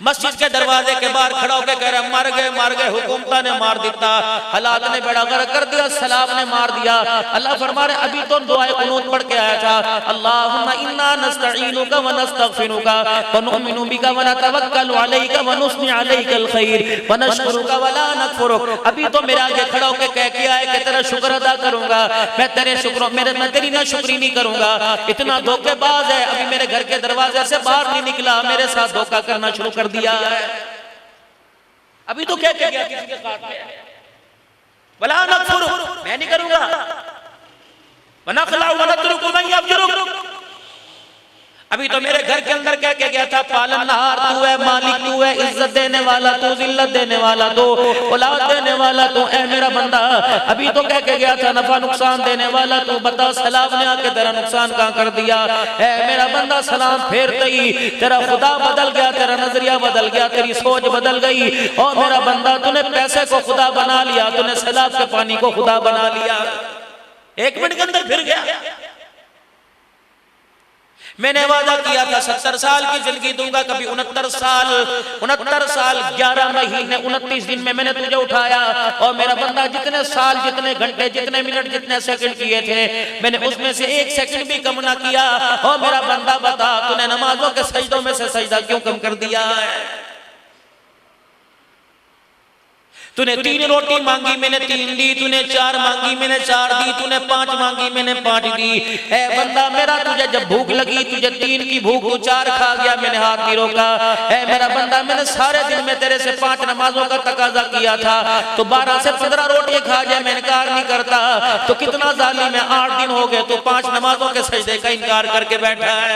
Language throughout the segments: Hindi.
मस्जिद के दरवाजे के बाहर खड़ा होकर कह रहा मार गए हुकूमत ने मार दिता, हालात ने बेड़ा गर्क कर दिया, सलाब ने मार दिया। अल्लाह फरमा रहे अभी तो दुआए कुनूत पढ़ के आया था, अल्लाहुम्मा इन्ना नस्तईनुका व नस्तगफिरुका व नुमिनु बिका व नतवक्कलु अलैका व नुस्नी अलैकल खैर व नशकुरुका व ला नकफुरुक। अभी तो मेरे आगे खड़ा होकर कह के आया कि तेरा शुक्र अदा करूंगा, मैं तेरी ना शुक्री नहीं करूंगा। इतना धोखेबाज है, अभी मेरे घर के दरवाजे से बाहर नहीं निकला, मेरे साथ धोखा करना शुरू कर दिया है। अभी तो क्या गया किसी के साथ में, वला नकफुरुक मैं नहीं करूंगा, वना खलाउ वना तुरुकु मैं यफजुरुक। अभी तो मेरे घर के अंदर कह के गया था पालनहार तू है, मालिक तू है, इज्जत देने वाला तू, जिल्लत देने वाला तू, औलाद देने वाला तू, ऐ मेरा बंदा। अभी तो कह के गया था नफा नुकसान देने वाला तू, बता सलाम ने आके तेरा नुकसान कहां कर दिया। ऐ मेरा बंदा सलाम फेरते ही तेरा खुदा बदल गया, तेरा नजरिया बदल गया, तेरी सोच बदल गई। और मेरा बंदा तूने पैसे को खुदा बना लिया, तूने सैलाब के पानी को खुदा बना लिया, 1 मिनट के अंदर फिर गया। मैंने वादा किया था 70 साल की जिंदगी दूंगा, कभी 69 साल 11 महीने 29 दिन में मैंने तुझे उठाया। और मेरा बंदा जितने साल, जितने घंटे, जितने मिनट, जितने सेकंड किए थे, मैंने उसमें से 1 सेकंड भी कम ना किया। और मेरा बंदा बता तूने नमाजों के सजदों में से सजदा क्यों कम कर दिया है? तूने 3 रोटी मांगी मैंने 3 दी, तूने 4 मांगी मैंने 4 दी, तूने 5 मांगी मैंने 5 दी। ए बंदा मेरा तुझे जब भूख लगी, तुझे 3 की भूख तू 4 खा गया, मैंने हाथ नहीं रोका। ए मेरा बंदा मैंने सारे दिन में तेरे से 5 नमाजों का तकाजा किया था, तो 12 से 15 रोटियां खा जाए मैं इनकार नहीं करता। तो कितना जालिम है, 8 दिन हो गए तो 5 नमाजों के सजदे का इनकार करके बैठा है।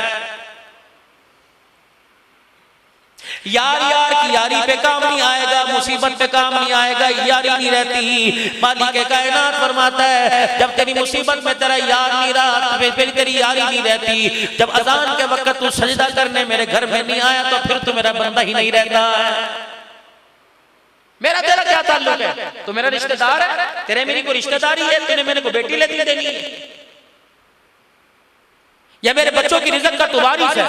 यार की यारी पे काम नहीं आएगा, मुसीबत पे काम नहीं आएगा, यारी नहीं रहती। मालिक कायनात फरमाता है जब तेरी मुसीबत में तेरा यार नहीं रहा, फिर तेरी यारी नहीं रहती। जब अजान के वक्त तू सजदा करने मेरे घर में नहीं आया तो फिर तू मेरा बंदा ही नहीं रहता है। मेरा तेरा क्या ताल्लुक है? तू मेरा रिश्तेदार है, तेरे मेरी कोई रिश्तेदारी है, तूने मेरे को बेटी लेती देनी है, या मेरे बच्चों की रिज़्क़ का तू वारिस है।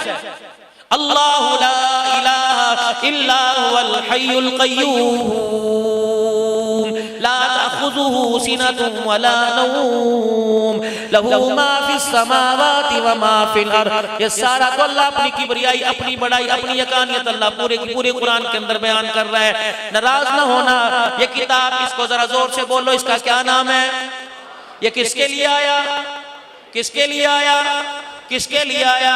अल्लाहु ला इलाहा इल्ला हुवल हय्युल क़य्यूम ला तअख़ुज़ुहु सिनतुन वला नौम लहू मा फिस समावाति व मा फिल अर्ज़। ये सारा तो अल्लाह अपनी किबरियाई, अपनी बड़ाई, अपनी यकानियत अल्लाह पूरे की पूरे कुरान के अंदर बयान कर रहा है। नाराज ना होना, ये किताब इसको जरा जोर से बोलो, इसका क्या नाम है? ये किसके लिए आया? किसके लिए आया? किसके लिए आया?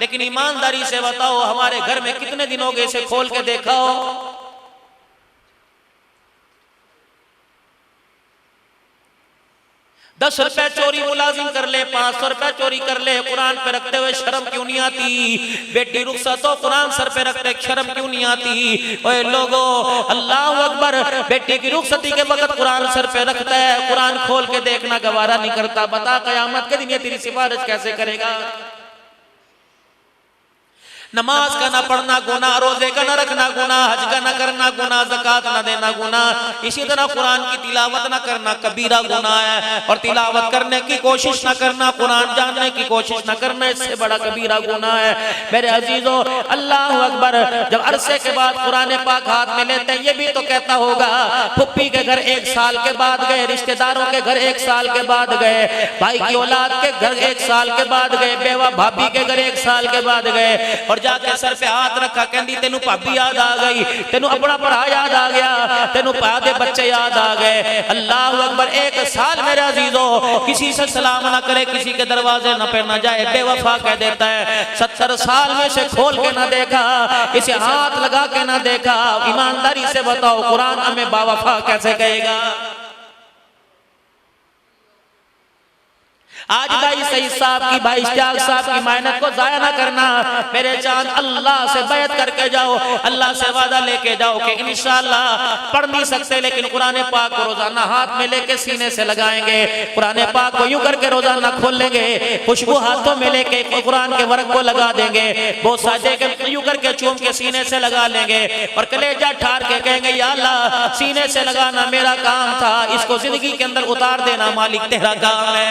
लेकिन ईमानदारी से बताओ हमारे घर में कितने दिन हो गए इसे खोल के देखा हो? 10 रुपए चोरी मुलाजिम कर ले, 500 रुपए चोरी कर ले, कुरान पे रखते हुए शर्म क्यों नहीं आती? बेटी रुखसत हो, कुरान सर पे रखते शर्म क्यों नहीं आती? ओए लोगो अल्लाह अकबर, बेटी की रुखसती के वक्त कुरान सर पे रखता है, कुरान खोल के देखना गवारा नहीं करता। बता कयामत के दिन ये तेरी सिफारिश कैसे करेगा? नमाज का ना पढ़ना गुनाह, रोजे का ना रखना गुनाह, हज का ना करना गुनाह, ज़कात ना देना गुनाह, इसी तरह कुरान की तिलावत ना करना कबीरा गुनाह है। और तिलावत करने की कोशिश ना करना, कुरान जानने की कोशिश ना करना, इससे बड़ा कबीरा गुनाह है। मेरे अजीजों अल्लाह अकबर, जब अरसे के बाद कुरान पाक हाथ में लेते हैं, ये भी तो कहता होगा फुप्पी के घर 1 साल के बाद गए, रिश्तेदारों के घर 1 साल के बाद गए, भाई की औलाद के घर 1 साल के बाद गए, बेवा भाभी के घर 1 साल के बाद गए, और जाके सर पे हाथ रखा, कहती तेनू भाभी याद आ गई, तेनू अपना पढ़ा याद आ गया, तेनू पा दे बच्चे याद आ गए। अल्लाह अकबर, 1 साल मेरे अजीजों किसी से सलाम ना करे, किसी के दरवाजे न पे ना जाए, बेवफा कह देता है। 70 साल में से खोल के ना देखा, इसे हाथ लगा के ना देखा। ईमानदारी से बताओ कुरान हमें बावफा कैसे कहेगा? आज भाई सईद साहब की, भाई इश्तियाक साहब की मेहनत को जाया ना करना। मेरे जान अल्लाह से बैत करके जाओ, अल्लाह से वादा लेके जाओ कि इंशाअल्लाह पढ़ नहीं सकते लेकिन कुरान पाक को रोजाना हाथ में लेके सीने से लगाएंगे, कुरान पाक को यूं करके रोजाना खोल लेंगे, खुशबू हाथों में लेके कुरान के वर्क को लगा देंगे, वो साजे के यूं करके चूम के सीने से लगा लेंगे और कलेजा ठार के कहेंगे या अल्लाह सीने से लगाना मेरा काम था, इसको जिंदगी के अंदर उतार देना मालिक तेरा काम है।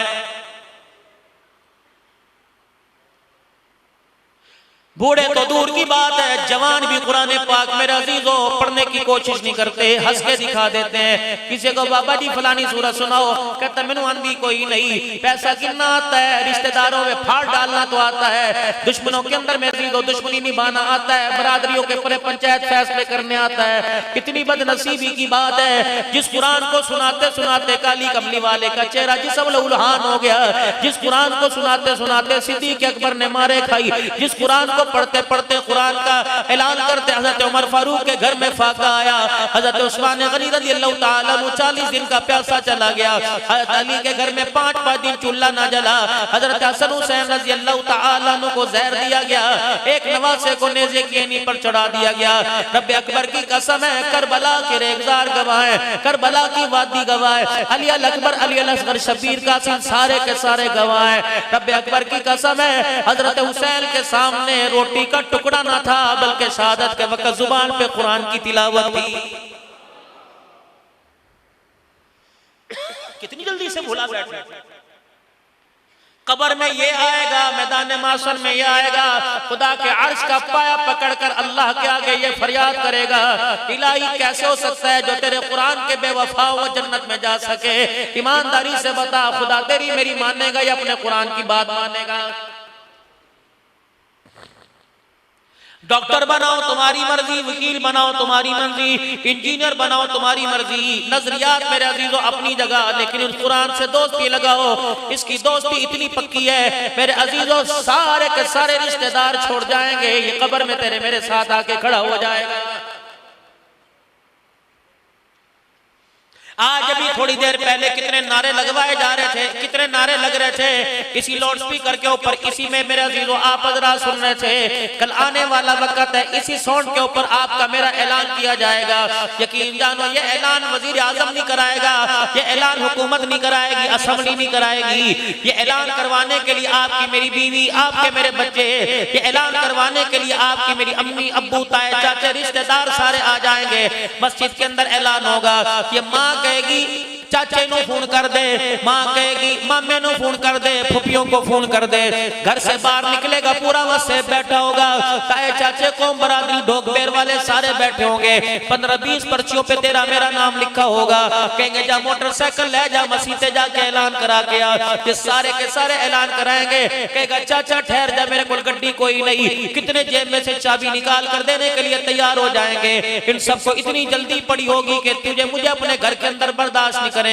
बूढ़े तो दूर की बात है, जवान भी कुरान पाक मेरे अजीजों पढ़ने की कोशिश नहीं करते, हंस के दिखा देते हैं। किसी को बाबा जी फलानी सूरत सुनाओ, कहता मैनू आंधी कोई नहीं। पैसा कितना आता है, रिश्तेदारों में फाड़ डालना तो आता है, दुश्मनों के अंदर मेरे अजीजों दुश्मनी निभाना आता है, बरादरियों के पूरे पंचायत फैसले करने आता है। कितनी बदनसीबी की बात है, जिस कुरान को सुनाते सुनाते काली कमली वाले का चेहरा जिसम लहुलहान हो गया, जिस कुरान को सुनाते सुनाते सिद्दीक अकबर ने मारे खाई, जिस कुरान को पढ़ते पढ़ते कुरान का ऐलान करते हजरत उमर फारूक के घर में फाका आया, हजरत उस्मान गनी रज़ियल्लाहु ताला अन्हु 40 दिन का प्यासा चला गया, हजरत अली के घर में 5-5 दिन चूल्हा ना जला, हजरत हसन हुसैन रज़ियल्लाहु ताला अन्हु को जहर दिया गया, एक नवासे को नेज़े की एनी पर चढ़ा दिया गया। रब अकबर की कसम है, करबला के रेगजार गवाह, करबला की वादी गवाह, अली अल अकबर अली अल असगर शबीर कासिम सारे के सारे गवाह। रब अकबर की कसम है, हजरत हुसैन के सामने रोटी का टुकड़ा ना था, बल्कि शहादत के वक्त जुबान पे कुरान की तिलावत थी। कितनी जल्दी से भूला बैठे। कब्र में ये आएगा, मैदान माशर में ये आएगा, खुदा के अर्श का पाया पकड़कर अल्लाह के आगे ये फरियाद करेगा, इलाही कैसे हो सकता है जो तेरे कुरान के बेवफा वो जन्नत में जा सके। ईमानदारी से बता, खुदा तेरी मेरी मानेगा या अपने कुरान की बात मानेगा? डॉक्टर बनाओ तुम्हारी मर्जी, वकील बनाओ तुम्हारी मर्जी, इंजीनियर बनाओ तुम्हारी मर्जी, नजरियात मेरे अजीजों अपनी जगह, लेकिन उस कुरान से दोस्ती लगाओ। इसकी दोस्ती इतनी पक्की है मेरे अजीजों, सारे के सारे रिश्तेदार छोड़ जाएंगे, ये कब्र में तेरे मेरे साथ आके खड़ा हो जाएगा। आज अभी थोड़ी देर पहले कितने नारे लगवाए जा रहे थे, कितने नारे लग रहे थे किसी लाउड स्पीकर के ऊपर, इसी में मेरे अजीजों आप हज़रात सुन रहे थे। कल आने वाला वक्त है, इसी साउंड के ऊपर आपका मेरा ऐलान किया जाएगा। यकीन जानो ये ऐलान वजीर आजम नहीं कराएगा, ये ऐलान हुकूमत नहीं कराएगी, असेंबली नहीं कराएगी। ये ऐलान करवाने के लिए आपकी मेरी बीवी, आपके मेरे बच्चे, ये ऐलान करवाने के लिए आपकी मेरी अम्मी अब्बू ताए चाचे रिश्तेदार सारे आ जाएंगे। मस्जिद के अंदर ऐलान होगा, ये माँ कहेगी चाचे नो फोन कर दे, माँ कहेगी मामे नो फोन कर दे, फुफियों को फोन कर दे। घर से बाहर निकलेगा पूरा वसे बैठा होगा, ताए चाचे कौम बरादरी ढोकबेर वाले सारे बैठे होंगे। 15-20 पर्चियों पे तेरा मेरा नाम लिखा होगा। कहेंगे जा मोटरसाइकिल ले जा, मसीते जाके ऐलान करा के आ। ये सारे के सारे ऐलान कराएंगे। कहेगा चाचा ठहर जा, मेरे को गड्डी कोई नहीं। कितने जेब में से चाबी निकाल कर देने के लिए तैयार हो जाएंगे। इन सबको इतनी जल्दी पड़ी होगी कि तुझे मुझे अपने घर के अंदर बर्दाश्त नहीं करेंगे।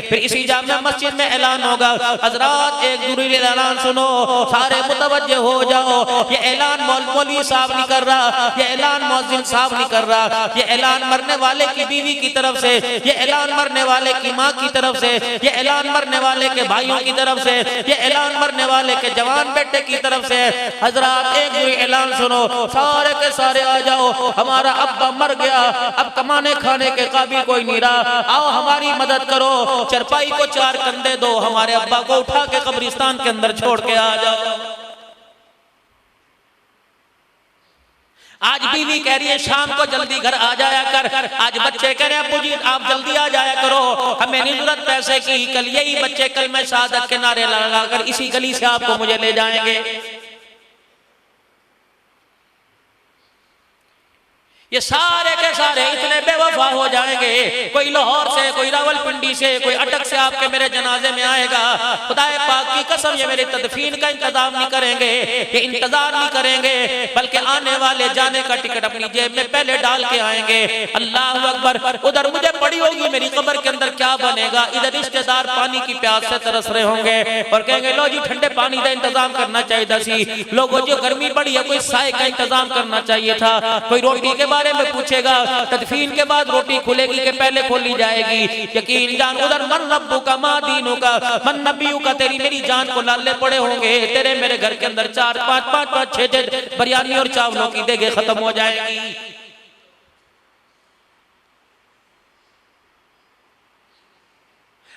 फिर इसी जामिया मस्जिद में ऐलान होगा, हजरात एक जरूरी ऐलान सुनो, सारे मुतवज्जे हो जाओ। ये ऐलान मौलवी साहब नहीं कर रहा, ये ऐलान मौज़िन साहब नहीं कर रहा, ये ऐलान मरने वाले की बीवी की तरफ से, ये ऐलान मरने वाले की माँ की तरफ से, ये ऐलान मरने वाले के भाइयों की तरफ से, ये ऐलान मरने वाले के जवान बेटे की तरफ से। हजरात एक जरूरी ऐलान सुनो, सारे के सारे आ जाओ। हमारा अब्बा मर गया, अब कमाने खाने के काबिल कोई नहीं रहा, आओ हमारी मदद करो। चरपाई को 4 कंधे दो, हमारे अब्बा को उठा के कब्रिस्तान के अंदर छोड़ के आ जाओ। आज बीवी कह रही है शाम को जल्दी घर आ जाया कर, आज बच्चे कह रहे हैं अब्बू जी आप जल्दी आ जाया करो, हमें नहीं जरूरत पैसे की। कल यही बच्चे कल में शहादत के नारे लगाकर इसी गली से आपको मुझे ले जाएंगे। ये सारे के सारे इतने बेवफा हो जाएंगे, कोई लाहौर से, कोई रावलपिंडी से, कोई अटक से आपके मेरे जनाजे में आएगा। खुदाए पाक की कसम ये मेरी तदफीन का इंतजाम नहीं करेंगे, ये इंतजार नहीं करेंगे, बल्कि आने वाले जाने का टिकट अपनी जेब में पहले डाल के आएंगे। अल्लाह अकबर। उधर मुझे पड़ी होगी मेरी कब्र के अंदर क्या बनेगा, इधर रिश्तेदार पानी की प्यास से तरस रहे होंगे और कहेंगे लो जी ठंडे पानी का इंतजाम करना चाहिए सी, लोगों जो गर्मी पड़ी है कोई साए का इंतजाम करना चाहिए था। कोई रोटी के बारे में पूछेगा, तदफीन के बाद रोटी खुलेगी कि पहले खोली जाएगी। यकीन जान उधर मन रब्बू का माँ दीनू का मन नबियू का तेरी मेरी जान को लाले पड़े होंगे। तेरे मेरे घर के अंदर 4-5 6 बिरयानी और चावलों की देगे खत्म हो जाएगी।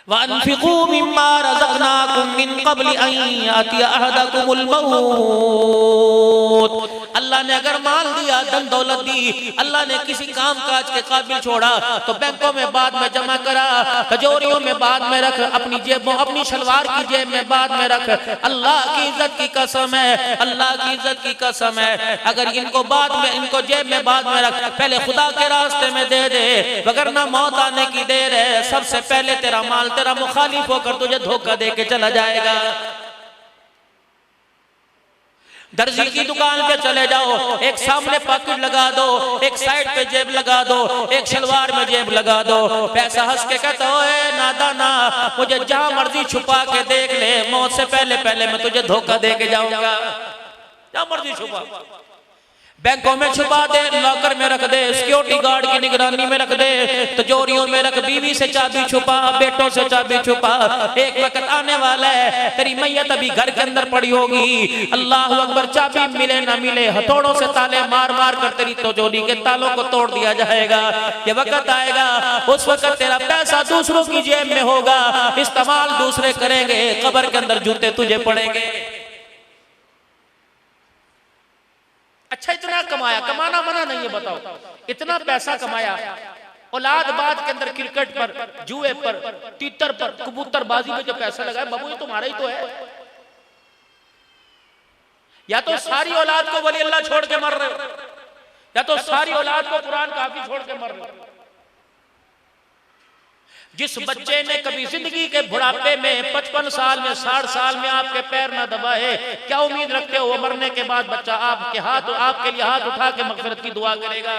वअन्फिकू मिम्मा रज़क़नाकुम मिन क़ब्लि अन यातिया अहदकुमुल मौत। अल्लाह ने अगर माल दिया, धन दौलत दी, अल्लाह ने किसी काम काज के काबिल छोड़ा तो बैंकों में बाद में जमा करा, तिजोरियों में बाद में रख, अपनी जेबों, अपनी शलवार की जेब में बाद में रख। अल्लाह की इज्जत की कसम है, अल्लाह की इज्जत की कसम है, अगर इनको बाद में, इनको जेब में बाद में रख, पहले खुदा के रास्ते में दे दे, वगरना मौत आने की देर है, सबसे पहले तेरा माल तेरा मुखालिफ होकर तुझे धोखा दे के चला जाएगा। दर्जी की दुकान पे चले जाओ, एक सामने पॉकेट लगा दो, एक साइड पे जेब लगा दो, एक शलवार में जेब लगा दो। पैसा हंस के कहता है नादाना, मुझे जहां मर्जी छुपा के देख ले, मौत से पहले पहले मैं तुझे धोखा दे के जाऊंगा। जहां मर्जी छुपा, बैंकों में छुपा दे, लॉकर में रख दे, सिक्योरिटी गार्ड की निगरानी में रख दे, तिजोरियों में रख, बीवी से चाबी छुपा, बेटों से चाबी छुपा। एक वक्त आने वाला है तेरी मैयत अभी घर के अंदर पड़ी होगी, अल्लाह अकबर, चाबी मिले ना मिले हथौड़ों से ताले मार मार कर तेरी तिजोरी के तालों को तोड़ दिया जाएगा। ये वक्त आएगा, उस वक्त तेरा पैसा दूसरों की जेब में होगा, इस्तेमाल दूसरे करेंगे, कब्र के अंदर जूते तुझे पड़ेंगे। अच्छा इतना कमाया, कमाना मना नहीं है, बताओ इतना पैसा कमाया, औलाद बाद के अंदर क्रिकेट पर, जुए पर, तीतर पर, कबूतरबाजी में जो पैसा लगाया, बाबू ये तुम्हारा ही तो है। या तो सारी औलाद को वली अल्लाह छोड़ के मर रहे हो, या तो सारी औलाद को कुरान काफी छोड़ के मर रहे हो। जिस बच्चे ने कभी जिंदगी के बुढ़ापे में 55 साल में 60 साल में आपके पैर न दबाए, क्या उम्मीद रखते हो वो मरने के बाद बच्चा आपके लिए हाथ उठा के मगफिरत की दुआ करेगा?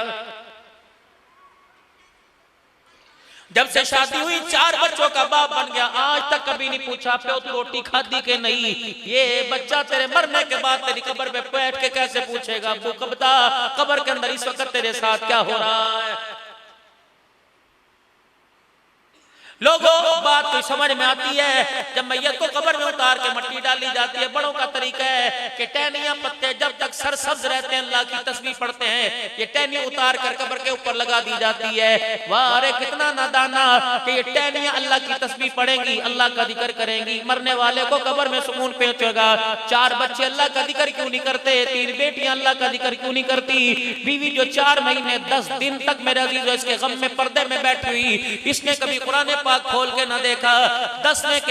जब से शादी हुई 4 बच्चों का बाप बन गया, आज तक कभी नहीं पूछा प्यो तू रोटी खादी के नहीं। ये बच्चा तेरे मरने के बाद तेरी कब्र पे बैठ के कैसे पूछेगा अब्बू कब था, कब्र के अंदर इस वक्त तेरे साथ क्या हो रहा है? लोगों बात कोई समझ में आती है, जब मैयत को कब्र में उतार के मट्टी डाली जाती है, बड़ों का तरीका है कि टहनियां पत्ते जब तक सरसब्ज रहते हैं अल्लाह की तस्बीह पढ़ते हैं, ये टहनियां उतार कर कब्र के ऊपर लगा दी जाती है। वाह रे कितना नादाना कि ये टहनियां अल्लाह की तस्बीह पढ़ेंगी, अल्लाह का जिक्र करेंगी, मरने वाले को कब्र में सुकून पहुंचेगा। 4 बच्चे अल्लाह का जिक्र क्यों नहीं करते? 3 बेटियां अल्लाह का जिक्र क्यों नहीं करती? बीवी जो 4 महीने 10 दिन तक मेरे अजीज इसके गम में पर्दे में बैठी हुई, इसने कभी कुरान खोल के ना देखा, 10 दिन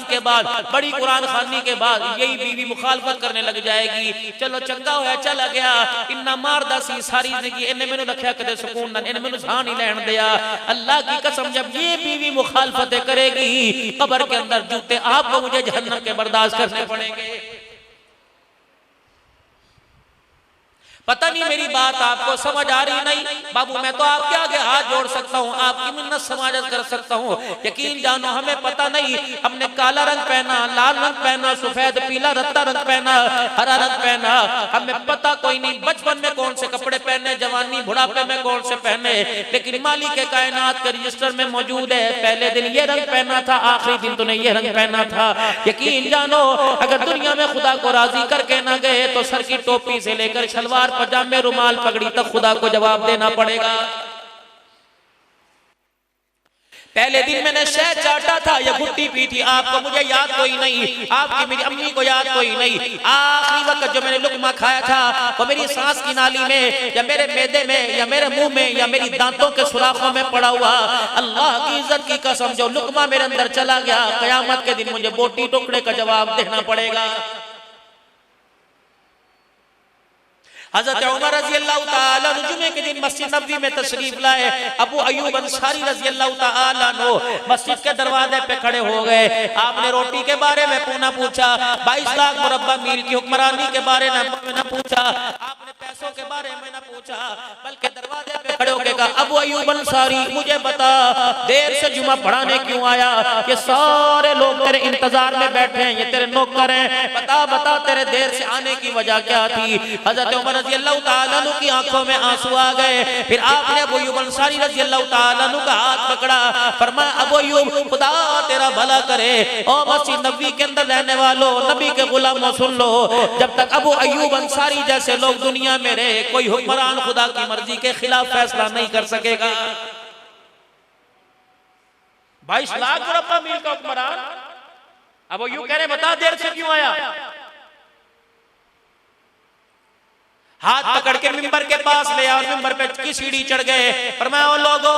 के बाद बड़ी कुरान खानी के बाद यही बीवी मुखालफत करने लग जाएगी। चलो चंगा होया चला गया, इन्ना मारदा सी सारी जिंदगी, इन्हें मैनू रखा कदे सुकून ना, इन्हें मैनू जान ही लैण दिया। अल्लाह की कसम जब ये बीवी मुखालफत करेगी, कब्र के अंदर जूते आपको मुझे जहन्नम के बर्दाश्त करने पड़ेंगे। पता नहीं मेरी बात आपको समझ आ रही नहीं? बाबू मैं तो आपके आगे हाथ जोड़ सकता हूँ, आपकी मिन्नत समाजत कर सकता हूँ, यकीन जानो हमें पता नहीं, हमने काला रंग पहना, लाल रंग पहना, सफेद पीला रत्ता रंग पहना, हरा रंग पहना, हमें पता कोई नहीं बचपन में कौन से कपड़े पहने, जवानी बुढ़ापे में कौन से पहने, लेकिन मालिक के कायनात के रजिस्टर में मौजूद है पहले दिन ये रंग पहना था, आखिरी दिन तूने ये रंग पहना था। यकीन जानो अगर दुनिया में खुदा को राजी करके ना गए तो सर की टोपी से लेकर शलवार पजामे रुमाल पगड़ी तक खुदा को जवाब देना पड़ेगा। पहले दिन मैंने शहद चाटा था या गुट्टी पी थी, आपको मुझे याद कोई नहीं, आपकी मेरी अम्मी को याद कोई नहीं। आखिरी वक्त जो मैंने लुकमा खाया था वो मेरी सांस की नाली में या मेरे मैदे में या मेरे मुंह में या मेरी दांतों के सुराखों में पड़ा हुआ। अल्लाह की इज्जत की कसम जो लुकमा मेरे अंदर चला गया, कयामत के दिन मुझे बोटी टुकड़े का जवाब देना पड़ेगा। हज़रत उमर रज़ी अल्लाह ताला अन्हु जुमे के दिन मस्जिद नबवी में तशरीफ लाए, अबू अयूब अंसारी रज़ी अल्लाह ताला अन्हु मस्जिद के दरवाजे पे खड़े हो गए। आपने रोटी के बारे में पूछा, 22 लाख मुरब्बा मील की हुक्मरानी के बारे में न पूछा, आपने पैसों के बारे में न पूछा, बल्कि दरवाजे पे खड़े होकर कहा अबू अयूब अंसारी मुझे बता देर से जुमा पढ़ाने क्यों आया? ये सारे लोग तेरे इंतजार में बैठे हैं, ये तेरे नौकर हैं, बता तेरे देर से आने की वजह क्या थी? हज़रत उमर रज़ी अल्लाह ताला अन्हु की आंखों में आंसू आ गए। फिर आपने अबू अयूब अंसारी रज़ी अल्लाह ताला अन्हु का हाथ पकड़ा, फरमाया अबू अयूब खुदा तेरा भला करे, और मस्जिद नबवी के अंदर रहने वालों, नबी के गुलामों सुन लो, जब तक अबू अयूब अंसारी जैसे लोग दुनिया में रहे कोई हुक्मरान खुदा की मर्जी के खिलाफ फैसला नहीं कर सकेगा। 22 लाख मुरब्बा मील का हुक्मरान, अब वो यूं कह रहे बता देर से क्यों आया? हाथ पकड़ के मिंबर के पास ले और मिंबर पे की सीढ़ी चढ़ गए। फरमाया ओ लोगो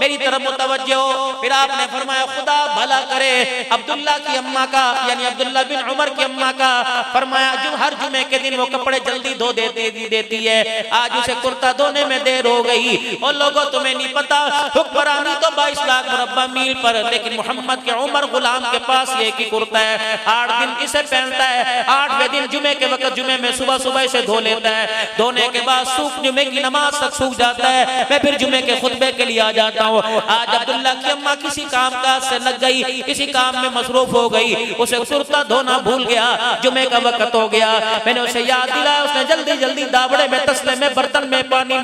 मेरी तरफ मुतवज्जो। फिर आपने फरमाया खुदा भला करे अब्दुल्ला की अम्मा का, यानी अब्दुल्ला बिन उमर की अम्मा का। फरमाया जो हर जुमे के दिन वो कपड़े जल्दी धो देती है, आज उसे कुर्ता धोने में देर हो गई। और लोगों तुम्हें नहीं पता हुक्मरानी तो 22 लाख मुरब्बा मील पर, लेकिन मोहम्मद के उमर गुलाम के पास ये की कुर्ता है, 8 दिन इसे पहनता है। 8वें दिन जुमे के वक्त जुमे में सुबह सुबह इसे धो लेता है, धोने के बाद सूख जुमे की नमाज तक सूख जाता है। मैं फिर जुमे के खुतबे के लिए आ जाता हूँ। आज अब्दुल्ला की अम्मा किसी काम काज से लग गई, किसी काम में मसरूफ हो गई, उसे कुर्ता धोना भूल गया, जुमे का वक्त हो गया। मैंने उसे याद दिलाया, उसने जल्दी जल्दी दावड़े में तसले में बर्तन में पानी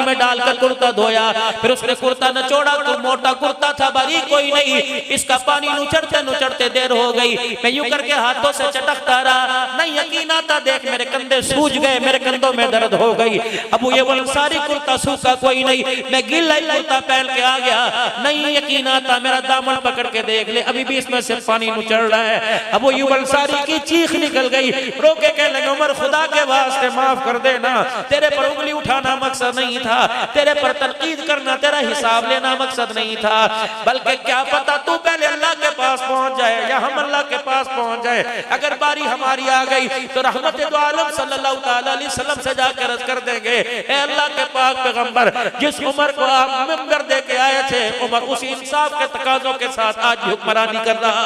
में डालकर कुर्ता धोया। फिर उसने कुर्ता नचोड़ा, मोटा कुर्ता था, बारीक कोई नहीं, इसका पानी नुचड़ते नुचड़ते देर हो गई। मैं यूं करके हाथों से चटकता रहा, नहीं यकीन आता, देख मेरे कंधे सूज गए, मेरे कंधों में दर्द हो गई। अबू ये सारी कुर्ता सूखा कोई नहीं, मैं गिल्ला कुर्ता पहन के आ गया, नहीं यकीन आता, मेरा दामन पकड़ के देख ले, अभी भी इसमें से पानी उछल रहा है। अबू यूब अंसारी की चीख निकल गई, रोके कहने लगे उमर खुदा के वास्ते माफ कर देना, तेरे पर उंगली उठाना मकसद नहीं था, तेरे पर तनकीद करना, तेरा हिसाब लेना मकसद नहीं था, बल्कि क्या पता तू पहले अल्लाह के पास पहुंच जाए या हम अल्लाह के पास पहुंच जाए। अगर बारी हमारी आ गई तो रहमत दो आलम सल्लल्लाहु ताला अलैहि वसल्लम से जाकर अर्ज कर देंगे, ए अल्लाह के पाक पैगंबर, जिस उमर को आप मिंबर दे के आए थे, उमर उसी इंसाफ के तकाजों के साथ आज भी हुक्मरानी कर रहा।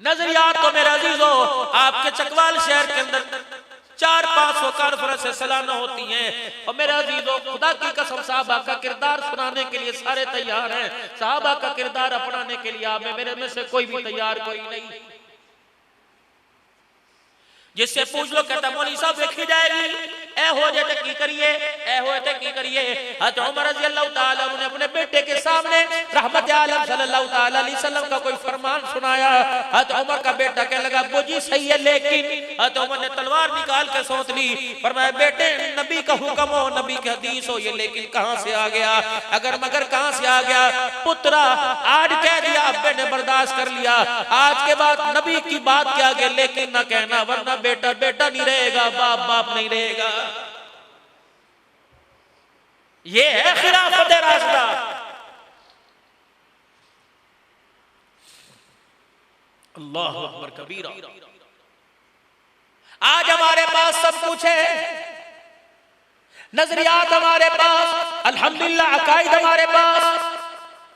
नजरियात तो मेरे अजीजों आपके चकवाल शहर के अंदर 400-500 कॉन्फ्रेंसें सालाना होती हैं, और मेरे अजीजों खुदा की कसम साहबा का किरदार सुनाने के लिए सारे तैयार हैं, साहबा का किरदार अपनाने के लिए आप में मेरे में से कोई भी तैयार कोई नहीं। जिससे पूछ लो कहता मौलवी साहब देखी जाएगी, ए हो जाते की करिए, ए हो जाते की करिए। हज़रत उमर रज़ी अल्लाह ताला ने अपने बेटे के सामने रहमत आलम सल्लल्लाहु ताला अलैहि वसल्लम का कोई फरमान सुनाया। हज़रत उमर का बेटा कहने लगा बुजी सही है, लेकिन हज़रत उमर ने तलवार निकाल के सोच ली, फरमाया बेटे नबी का हुक्म हो, नबी की हदीस हो, ये लेकिन कहां से आ गया, अगर मगर कहां से आ गया। पुत्रा आज कह दिया, अब्बे ने बर्दाश्त कर लिया, आज के बाद नबी की बात के आगे लेकिन ना कहना, वरना बेटा बेटा नहीं रहेगा, बाप बाप नहीं रहेगा। ये है खिलाफत राशिदा। अल्लाहु अकबर कबीरा। आज हमारे पास सब कुछ है, नजरियात हमारे पास, अल्हम्दुलिल्लाह अकायद हमारे पास,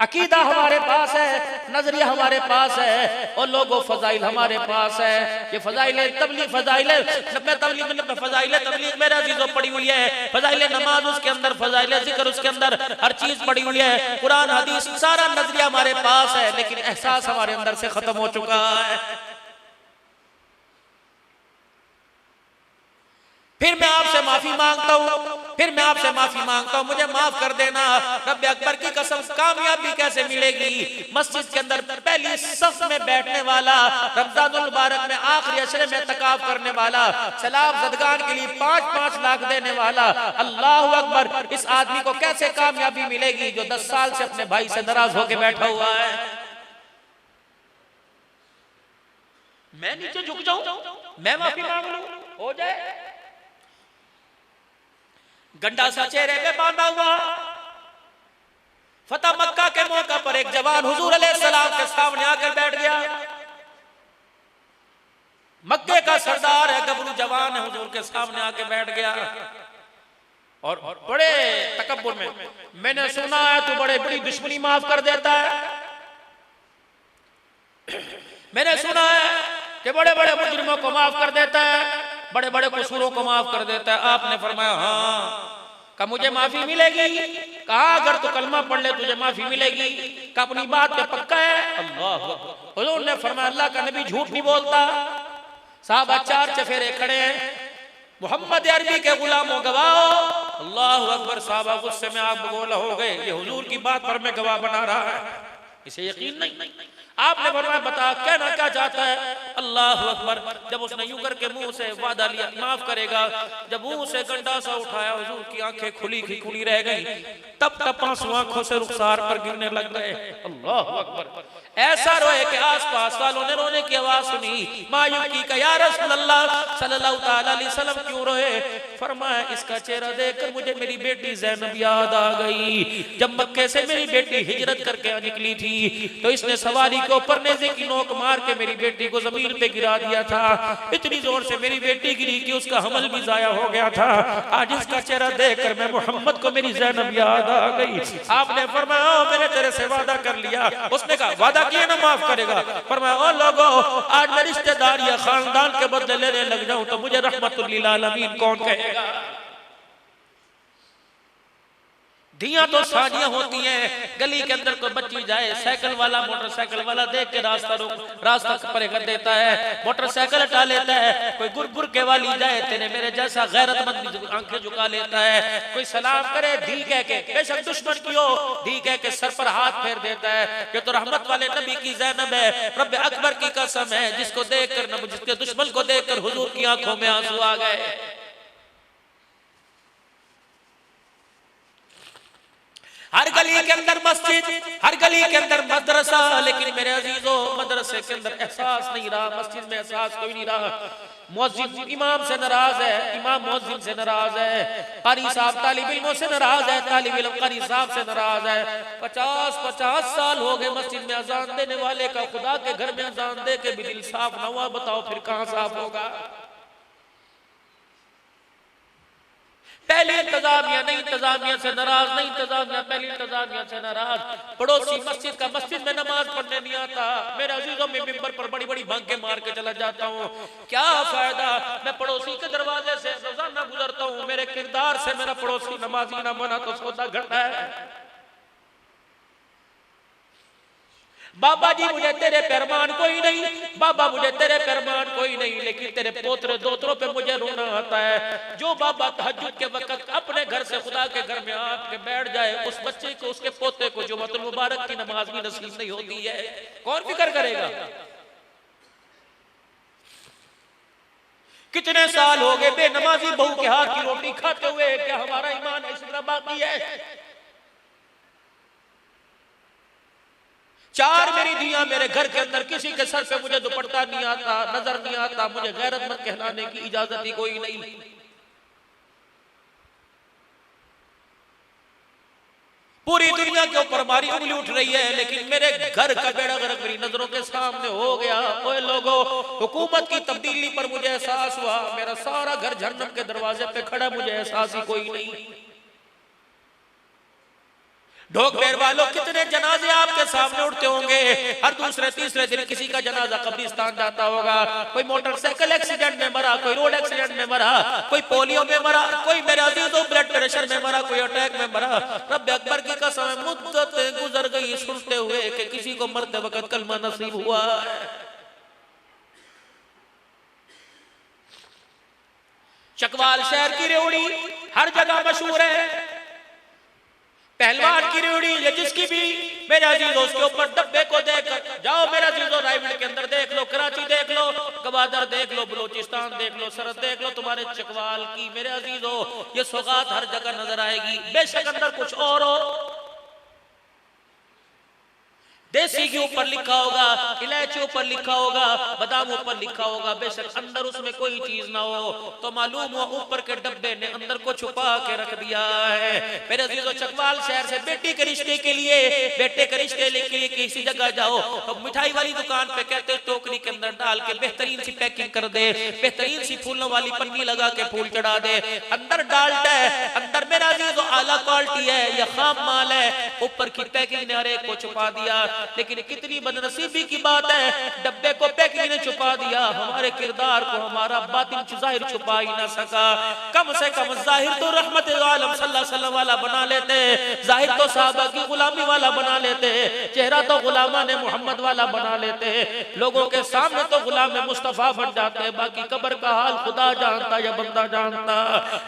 अकीदा हमारे पास है, नजरिया हमारे पास है, और लोगों फजाइल हमारे पास है। ये फजाइल तबलीग, फजाइल तबलीग मेरे अजीजों पड़ी हुई है, फजाइल नमाज उसके अंदर, फजाइल जिक्र उसके अंदर, हर चीज पड़ी हुई है, कुरान हदीस सारा नजरिया हमारे पास है, लेकिन एहसास हमारे अंदर से खत्म हो चुका है। फिर मैं आपसे माफी मांगता हूं, मुझे माफ कर देना। रब्बे अकबर की कसम, कामयाबी कैसे मिलेगी? मस्जिद के अंदर पहली सफ में बैठने वाला, रमजानुल मुबारक में आखिरी अशरे में तकाफ करने वाला, सलाब ज़दगान के लिए 5-5 लाख देने वाला, अल्लाह अकबर, इस आदमी को कैसे कामयाबी मिलेगी जो 10 साल से अपने भाई से नाराज होकर बैठा हुआ है? मैं नीचे झुक जाऊं, मैं माफी मांग लूं, हो जाए? गंडा सा चेहरे पे बांधा हुआ, फतह मक्का के मौका पर एक जवान हुजूर अलैहिस्सलाम के सामने आकर बैठ गया। मक्के का सरदार है, गबरू जवान है, हुजूर के सामने आके बैठ गया और बड़े तकब्बुर में, मैंने सुना है तू बड़े बड़ी दुश्मनी माफ कर देता है, मैंने सुना है कि बड़े बड़े मुजरिमों को माफ कर देता है, बड़े बड़े कसूरों को माफ कर देता है। आपने फरमाया हाँ। कहा मुझे माफी मिलेगी? कहा अगर तू कलमा पढ़ ले तुझे माफी मिलेगी। कहा अपनी बात पे पक्का है? अल्लाह। हुजूर ने फरमाया अल्लाह का नबी झूठ नहीं बोलता। साहब 4 चफेरे खड़े हैं, मोहम्मद अरबी के गुलामों गवाह। अल्लाह अकबर। साहबा गुस्से में आग बगोला हो गए, ये हुजूर की बात पर मैं गवाह बना रहा है, इसे यकीन नहीं। आपने फरमाया बता कहना क्या चाहता है। अल्लाह अकबर। जब उसने यूं करके मुंह से वादा लिया माफ करेगा, जब मुंह से गंडा सा उठाया हुजूर की आंखें खुली की खुली रह गई, तब तब आंसू आंखों से रुखसार पर गिरने लग गए। अल्लाह अकबर। ऐसा रोए कि आसपास वालों ने रोने की आवाज सुनी। मायूकी का या रसूल अल्लाह सल्लल्लाहु ताला अलैहि वसल्लम क्यों रोए? फरमाया इसका चेहरा देखकर मुझे मेरी बेटी ज़ैनब याद आ गई। जब मक्के से मेरी बेटी हिजरत करके निकली थी तो इसने सवारी को ऊपर नेज़े की नोक मार के मेरी बेटी को जमीन पे गिरा दिया था। इतनी जोर से मेरी बेटी गिरी कि उसका हमल भी जाया हो गया था। आज इसका चेहरा देखकर मैं मोहम्मद को मेरी ज़ैनब याद आ गई। आपने फरमाया मैंने तेरे से वादा कर लिया। उसने कहा वादा किया ना माफ करेगा। फरमाया ओ लोगो आज मैं रिश्तेदार या खानदान के बदले लेने लग जाऊं तो मुझे रहमतुल लिल आलमीन कौन कहेगा? धियां तो साजियां होती हैं। गली के अंदर कोई बच्ची जाए, साइकिल वाला मोटरसाइकिल वाला देख के रास्ता परे कर देता है, मोटरसाइकिल हटा लेता है। कोई गुरगुर के वाली जाए तेरे मेरे जैसा गैरतमंद आंखें झुका लेता है। कोई सलाम करे धी कह के, बेशक दुश्मन की हो, धी कह के सर पर हाथ फेर देता है। ये तो रहमत वाले नबी की ज़ैनब है। रब अकबर की कसम है जिसको देखकर जिसके दुश्मन को देखकर हुजूर की आंखों में आंसू आ गए। हर गली के अंदर मस्जिद, हर गली के अंदर मदरसा, लेकिन मेरे अजीजों मदरसे के अंदर एहसास नहीं रहा, मस्जिद में एहसास कोई नहीं रहा। मुअज्जिन इमाम से नाराज है, इमाम मुअज्जिन से नाराज है, कारी साहब तालिब इल्मों से नाराज है, तालिब इल्म कारी साहब से नाराज है। 50 साल हो गए मस्जिद में अजान देने वाले का खुदा के घर में अजान दे के भी दिल साफ ना हुआ, बताओ फिर कहां साफ होगा? पहली इंतजामिया नहीं, इंतजामिया से नाराज नहीं, इंतजामिया पहली इंतजामिया से नाराज। पड़ोसी मस्जिद का मस्जिद में नमाज पढ़ने नहीं आता। मेरे अजीजों में मिंबर पर बड़ी बड़ी भांगे मार के चला जाता हूँ, क्या फायदा? मैं पड़ोसी के दरवाजे से रोजाना गुजरता हूँ, मेरे किरदार से मेरा पड़ोसी नमाजी ना बना तो सौदा घटा है। बाबा जी मुझे तेरे पैरमान कोई नहीं, बाबा मुझे तेरे पैरमान कोई नहीं, लेकिन तेरे पोतरे दोतरों पे मुझे रोना आता है। जो बाबा तहज्जुद के वक्त अपने घर से खुदा के घर में आके बैठ जाए, उस बच्चे को उसके पोते को जुम्मतुल मुबारक की नमाज भी नसीब नहीं होती है, कौन फिक्र करेगा? कितने साल हो गए बेनमाजी बहू के हाथ की रोटी खाते हुए, क्या हमारा ईमान इस तरह बाकी है? 4 मेरी दियां मेरे घर के अंदर, किसी के सर पे मुझे दुपट्टा नहीं आता, नजर नहीं आता, मुझे गैरतमंद कहलाने की इजाजत ही कोई नहीं। पूरी दुनिया के ऊपर हमारी उंगली उठ रही है, लेकिन मेरे घर का बेड़ा गर्क मेरी नजरों के सामने हो गया। ओए लोगों, हुकूमत की तब्दीली पर मुझे एहसास हुआ, मेरा सारा घर जहन्नम के दरवाजे पे खड़ा, मुझे एहसास ही कोई नहीं। ढोक बेर वालों, कितने जनाजे आपके सामने उठते होंगे, हर दूसरे तीसरे दिन किसी का जनाजा कब्रिस्तान जाता होगा। कोई मोटरसाइकिल एक्सीडेंट में मरा, कोई रोड एक्सीडेंट में मरा, कोई पोलियो में मरा, कोई मेरे अजीजों ब्लड प्रेशर में मरा, कोई अटैक में मरा। रब अकबर की कसम मुद्दत गुजर गई सुनते हुए कि किसी को मरते वक्त कलमा नसीब हुआ। चकवाल शहर की रेवड़ी हर जगह मशहूर है, पहलवान की रेवड़ी या जिसकी भी, मेरे अजीजों उसके ऊपर डब्बे को देखकर जाओ, मेरे अजीजों रायगढ़ के अंदर देख लो, कराची देख लो, गवादर देख लो, बलूचिस्तान देख लो, सरहद देख लो, तुम्हारे चकवाल की मेरे अजीजों ये सौगात हर जगह नजर आएगी। बेशक अंदर कुछ और हो, देसी के ऊपर लिखा होगा, इलायची ऊपर लिखा होगा, बादाम ऊपर लिखा होगा, बेशक अंदर उसमें कोई चीज ना हो, तो मालूम हो ऊपर के डब्बे ने अंदर को छुपा के रख दिया है। मेरे अजीजों, चकवाल शहर से बेटी के रिश्ते के लिए, बेटे के रिश्ते के लिए किसी जगह जाओ तो मिठाई वाली दुकान पे कहते टोकरी के अंदर डाल के बेहतरीन सी पैकिंग कर दे, बेहतरीन सी फूलों वाली पन्नी लगा के फूल चढ़ा दे, अंदर डालता है, अंदर मेरा अजीजों आला क्वालिटी है या खाम माल है, ऊपर की पैकिंग ने हर एक को छुपा दिया। लेकिन कितनी बदनसीबी की बात है, डब्बे को पैकिंग ने छुपा दिया, हमारे किरदार को हमारा बातिन जाहिर छुपा ही ना सका। कम से कम जाहिर तो रहमत आलम सल्लल्लाहु अलैहि वसल्लम वाला बना लेते, जाहिर तो साहबा की गुलामी वाला बना लेते, चेहरा तो गुलामा ने मोहम्मद वाला बना लेते, लोगों के सामने तो गुलाम मुस्तफा बन जाते, बाकी कब्र का हाल खुदा जानता या बंदा जानता।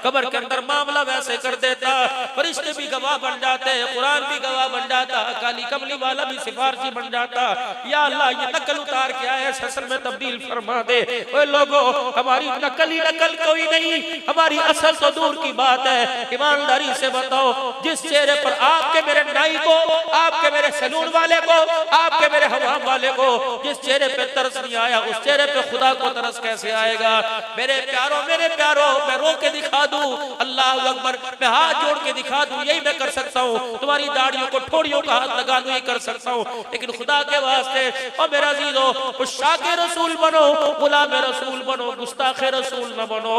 कब्र के अंदर मामला वैसे कर देता, फरिश्ते भी गवाह बन जाते, कुरान भी गवाह बन जाता, काली कमली वाला भी सिफा सिफारशी बन जाता। या अल्लाह ये नकल उतार के आया असल में तब्दील फरमा दे। ओए लोगों, हमारी नकली नकल कोई नहीं, हमारी असल तो दूर की बात है। ईमानदारी से बताओ, जिस चेहरे पर आपके मेरे नाई को, आपके मेरे सैलून वाले को, आपके मेरे हमाम वाले को जिस चेहरे पे तरस नहीं आया, उस चेहरे पे खुदा को तरस कैसे आएगा? मेरे प्यारो, मैं रो के दिखा दूं, अल्लाह अकबर, मैं हाथ जोड़ के दिखा दूं, यही मैं कर सकता हूँ। तुम्हारी दाढ़ियों को ठोड़ियों का हाथ लगा दूं, यही कर सकता हूँ। लेकिन खुदा के वास्ते और मेरा अजीजों, उशाके रसूल बनो, गुलाम रसूल बनो, गुस्ताखे रसूल न बनो।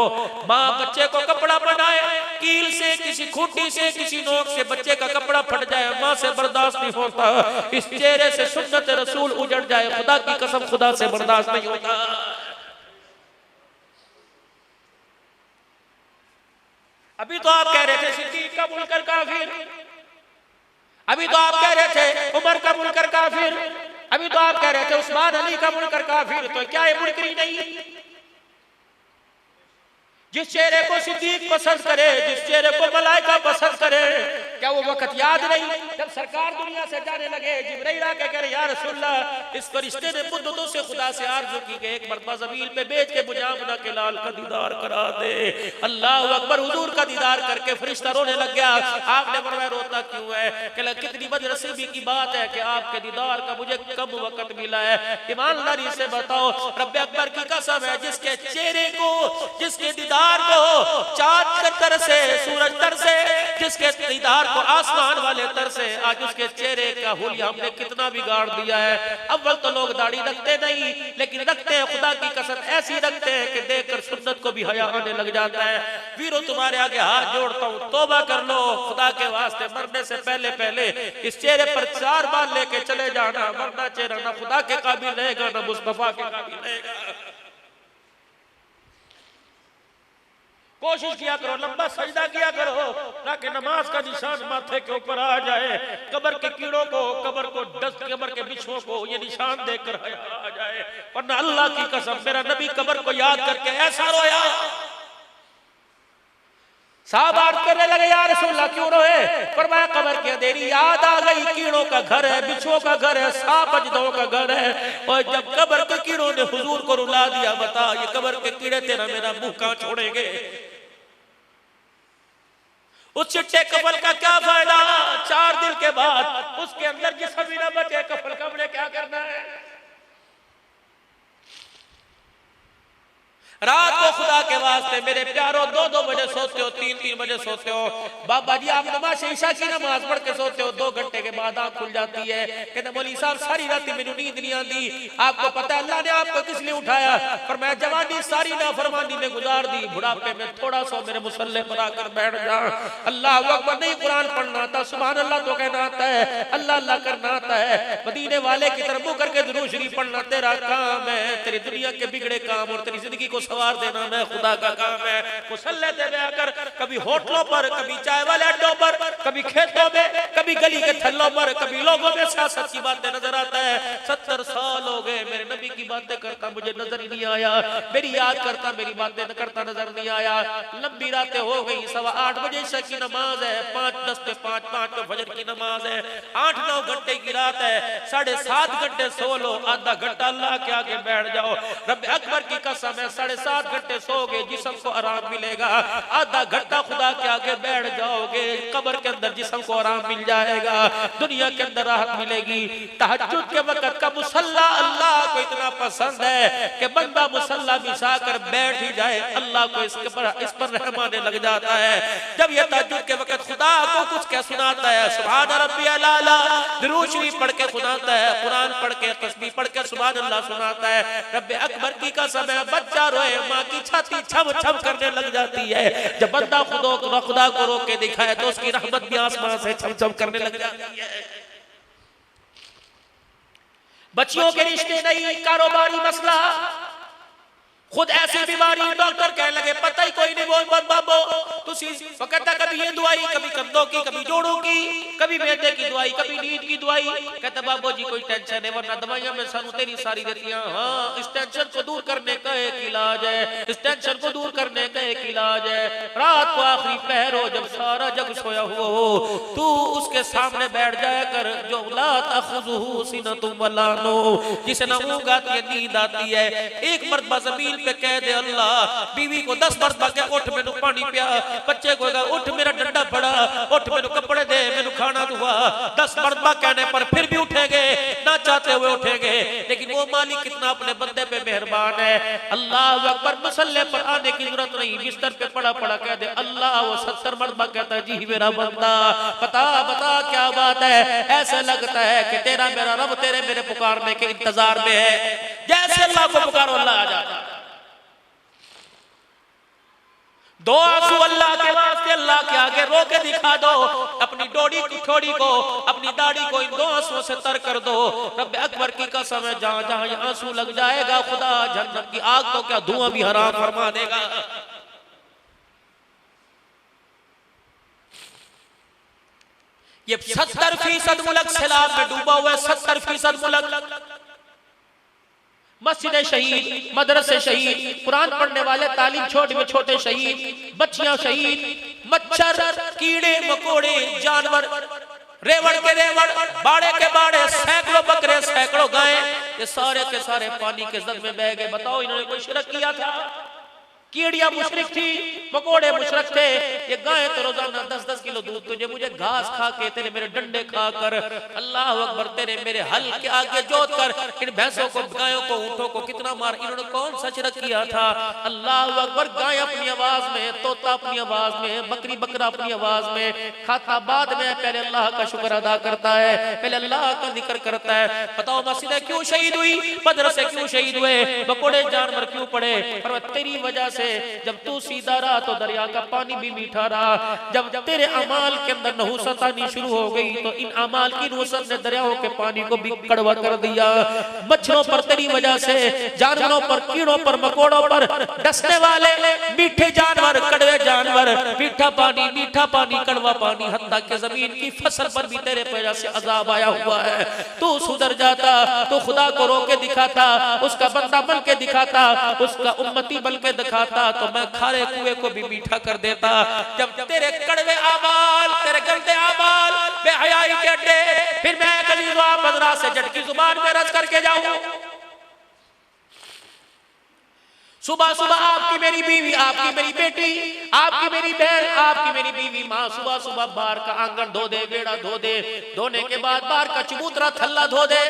माँ बच्चे को कपड़ा पहनाए, कील से, किसी खूंटी से, किसी नोक से बच्चे का कपड़ा फट जाए, माँ से बर्दाश्त नहीं होता। इस चेहरे से सुन्नत रसूल उजड़ जाए, खुदा की कसम खुदा से बर्दाश्त नहीं होता। अभी तो आप कह रहे थे सिद्दीक का मुनकर काफिर, अभी तो आप कह रहे थे उमर का मुनकर काफिर, अभी तो आप कह रहे थे उस्मान अली का मुनकर काफिर। तो क्या ये मुनकरी नहीं? जिस चेहरे को सिद्दीक पसंद करे, जिस चेहरे को मलाइका पसंद करे, क्या वो वक्त याद नहीं जब सरकार दुनिया से जाने लगे? जिब्राइल आके कह रहे या रसूलल्लाह, इस फरिश्ते ने मुद्दतों से खुदा से आरज़ू की कि एक मरतबा ज़मीन पे बेच के मुझे आमना के लाल का दीदार करा दे। अल्लाह अकबर, हुजूर का दीदार करके फरिश्ता रोने लग गया। आपने फरमाया रोता क्यों है? कहला कितनी बदनसीबी की बात है कि आपके दीदार का मुझे कम वक्त मिला है। ईमानदारी से बताओ, रब्बे अकबर की कसम है, जिसके चेहरे को, जिसके दीदार को चाँद तर से, सूरज तर से, जिसके दीदार को आसमान वाले तर से, आज उसके चेहरे का हुलिया हमने कितना बिगाड़ दिया है। अव्वल तो लोग दाढ़ी रखते नहीं, लेकिन रखते हैं, खुदा की कसम ऐसी रखते हैं कि देखकर सुन्नत को भी हया आने लग जाता है। वीरों, तुम्हारे आगे हाथ जोड़ता हूँ, तौबा कर लो खुदा के वास्ते। मरने से पहले इस चेहरे पर 4 बार लेके चले जाना, वरना चेहरा ना खुदा के काबिल रहेगा, ना मुस्तफा के काबिल रहेगा। कोशिश किया करो, लंबा सजदा किया करो, ताकि नमाज का निशान माथे के ऊपर आ जाए। कब्र के कीड़ों को, कब्र को डस्ट, कब्र के बिच्छुओं को ये निशान देकर आ जाए। वरना अल्लाह की कसम, मेरा नबी कब्र को याद करके ऐसा रोया। साहब अर्ज़ करने लगे या रसूलल्लाह क्यों रोए? फरमाया कब्र की अंधेरी याद आ गई, कीड़ों का घर है, बिच्छुओं का घर है, सांप अजदों का घर है। और जब कब्र के कीड़ों ने हुजूर को रुला दिया, बता ये कब्र के कीड़े तेरा मेरा मुंह कहां छोड़ेंगे? उस चिट्टे कफल का क्या फायदा? 4 दिन के बाद उसके अंदर जिस्म भी ना बचे, कफल का हमने क्या करना है? रात को खुदा के वास्ते मेरे प्यारों 2-2 बजे सोते हो, 3-3 बजे सोते हो। बाबा जी आप नमाज ईशा की नमाज पढ़ के सोते हो, 2 घंटे के बाद आंख खुल जाती है। कहते मौलवी साहब सारी रात मेरी नींद नहीं आती। आपको पता है अल्लाह ने आपको किस लिए उठाया? पर मैं जवानी सारी नाफरमानी में गुजार दी, बुढ़ापे में थोड़ा सा मेरे मुसल्ले पर आकर बैठ जा। अल्लाह अकबर, नहीं कुरान पढ़ना आता, सुभान अल्लाह तो कहना आता है, अल्लाह अल्लाह करना आता है, मदीने वाले की तरफ मुंह करके दुरूद शरीफ पढ़ना तेरा काम है। तेरी दुनिया के बिगड़े काम और तेरी जिंदगी को सवार देना मैं खुदा का काम है। मुसल्ले पे बैठकर कभी होटलों पर, कभी चाय वाले अड्डों पर, कभी खेतों में, कभी गली के थल्लों पर, कभी लोगों में सियासत की बातें नजर आता है। 70 साल हो गए मेरे नबी की बातें करता मुझे नजर ही नहीं आया, मेरी याद करता मेरी बातें करता नजर नहीं आया। लंबी रातें हो गई, 8:15 बजे ईशा की नमाज है, 5:10 पे 5 पे फजर की नमाज है, 8-9 घंटे की रात है, 7.5 घंटे सो लो, आधा घंटा अल्लाह के आगे बैठ जाओ। रब अकबर की कसम है 7.5 घंटे सोओगे जिस्म को आराम मिलेगा, आधा घंटा खुदा के आगे बैठ जाओगे, कब्र के अंदर जिस्म को आराम मिल जाएगा, दुनिया के अंदर राहत मिलेगी। तहज्जुद के वक्त का मुसल्ला अल्लाह को इतना पसंद है कि बंदा मुसल्ला बिछा कर बैठ ही जाए, अल्लाह को इस पर रहम आने लग जाता है। जब ये तहज्जुद के वक्त खुदा को कुछ क्या सुनाता है, सुभान रब्बियल आला, दुरूद शरीफ पढ़ के सुनाता है, कुरान पढ़ के, तस्बीह पढ़ के सुभान अल्लाह सुनाता है। रब अकबर की कसम है बच्चा रोए माँ की छाती छम छम करने लग जाती है। जब बंदा खुदा को रोक के दिखाए तो उसकी रहमत भी आसमान से छम छम करने लग जाती है। बच्चियों के रिश्ते नहीं, कारोबारी मसला, खुद ऐसी बीमारी, डॉक्टर कहने लगे पता ही कोई नहीं, बोल बाबो तो कहता कभी ये दवाई, कभी कंधों की, कभी जोड़ों की, कभी मैदे की दवाई, कभी नींद की दवाई। कहता बाबू जी कोई टेंशन है, वरना दवाइयां में सानू तेरी सारी देती हैं। हाँ, इस टेंशन को दूर करने का एक इलाज है, इस टेंशन को दूर करने का एक इलाज है। रात को आखिरी पहर हो, जब सारा जग सोया हुआ हो, तू उसके सामने बैठ जाया कर, जो ला तखुज़ुहु सिनतुम वला नौम, जिसे ना ऊँघ आती है नींद आती है। एक मरतबा जमीन पे कह दे अल्लाह, बीवी को 10 मरतबा कह उठ मैनू पानी पिया, बच्चे को उठ मेरा डंडा फड़ा, उठ मैनू कपड़े दे, मैनू खाना दुआ। 10 मरतबा कहने पर फिर भी उठेंगे, ना चाहते हुए उठेंगे। लेकिन वो मालिक कितना अपने बंदे पे मेहरबान है। अल्लाह अकबर, मसल्ले पर आने की जरूरत नहीं, बिस्तर पे पड़ा पड़ा कह दे अल्लाह। वो 70 मरतबा कहता है जी मेरा बंदा, बता बता क्या बात है। ऐसा लगता है कि तेरा मेरा रब तेरे मेरे पुकारने के इंतजार में है। जैसे अल्लाह को पुकारो अल्लाह आ जाता। दो आंसू अल्लाह के वास्ते अल्लाह के आगे रो के दिखा दो, अपनी डोरी की ठोड़ी को, अपनी दाढ़ी को इन 2 आंसुओं से तर कर दो। रब अकबर की कसम है, जहां जहां आंसू लग जाएगा खुदा जहन्नम की आग तो क्या धुआं भी हराम फरमा देगा। ये 70% मुल्क सैलाब में डूबा हुआ है। 70% मुल्क, मस्जिद शहीद, मदरसे शहीद, कुरान पढ़ने वाले तालीम छोटे में छोटे शहीद, बच्चियां शहीद, मच्छर, कीड़े मकोड़े, जानवर, रेवड़ के रेवड़, बाड़े के बाड़े, सैकड़ों बकरे, सैकड़ों गाय, ये सारे के सारे पानी के जद में बह गए। बताओ इन्होंने कोई शिरक किया था? कीड़ियां मुशरिक थी, मकोड़े मुशरिक थे। ये गाय तो रोजाना 10-10 किलो दूध तुझे मुझे घास खा के, तेरे मेरे डंडे खा कर, अल्लाह अकबर, तेरे मेरे हल के आगे जोत कर इन भैंसों को, गायों को, ऊंटों को कितना मार। इन्होंने कौन सा शिरक किया था? अल्लाह अकबर, गाय अपनी आवाज में, तोता अपनी आवाज में, बकरी बकरा अपनी आवाज में खाता बाद में पहले अल्लाह का शुक्र अदा करता है, पहले अल्लाह का जिक्र करता है। बताओ मस्जिदें क्यों शहीद हुई, मदरसे क्यों शहीद हुए, मकोड़े जानवर क्यों पड़े? पर तेरी वजह से जब तू सीधा रहा तो दरिया का पानी भी मीठा रहा। जब तेरे अमाल के अंदर नहुसत आनी शुरू हो गई तो इन अमाल की नहुसत ने दरियाओं के पानी को भी कड़वा कर दिया। मच्छरों पर तेरी वजह से, जानवरों पर, कीड़ों पर, मकोड़ों पर, डसने वाले मीठे जानवर, कड़वे जानवर, मीठा पानी, कड़वा पानी, हत्ता के जमीन की फसल पर भी तेरे वजह से अजाब आया हुआ है। तू सुधर जाता, तू खुदा को रोके दिखाता, उसका बंदा बन के दिखाता, उसका उम्मती बन के दिखाता, तो मैं खारे कुएं को भी मीठा कर देता। जब तेरे कड़वे आमाल, तेरे गंदे आमाल, बेहयाई के अड्डे, फिर मैं गलीज़ो बदरा से झटकी जुबान में रस करके जाऊं। सुबह सुबह आपकी मेरी बीवी, आपकी मेरी बेटी, आपकी मेरी बहन, आपकी मेरी बीवी माँ सुबह सुबह बाहर का आंगन धो दे, बेड़ा धो दे, धोने के बाद बाहर का चबूतरा थल्ला धो दे।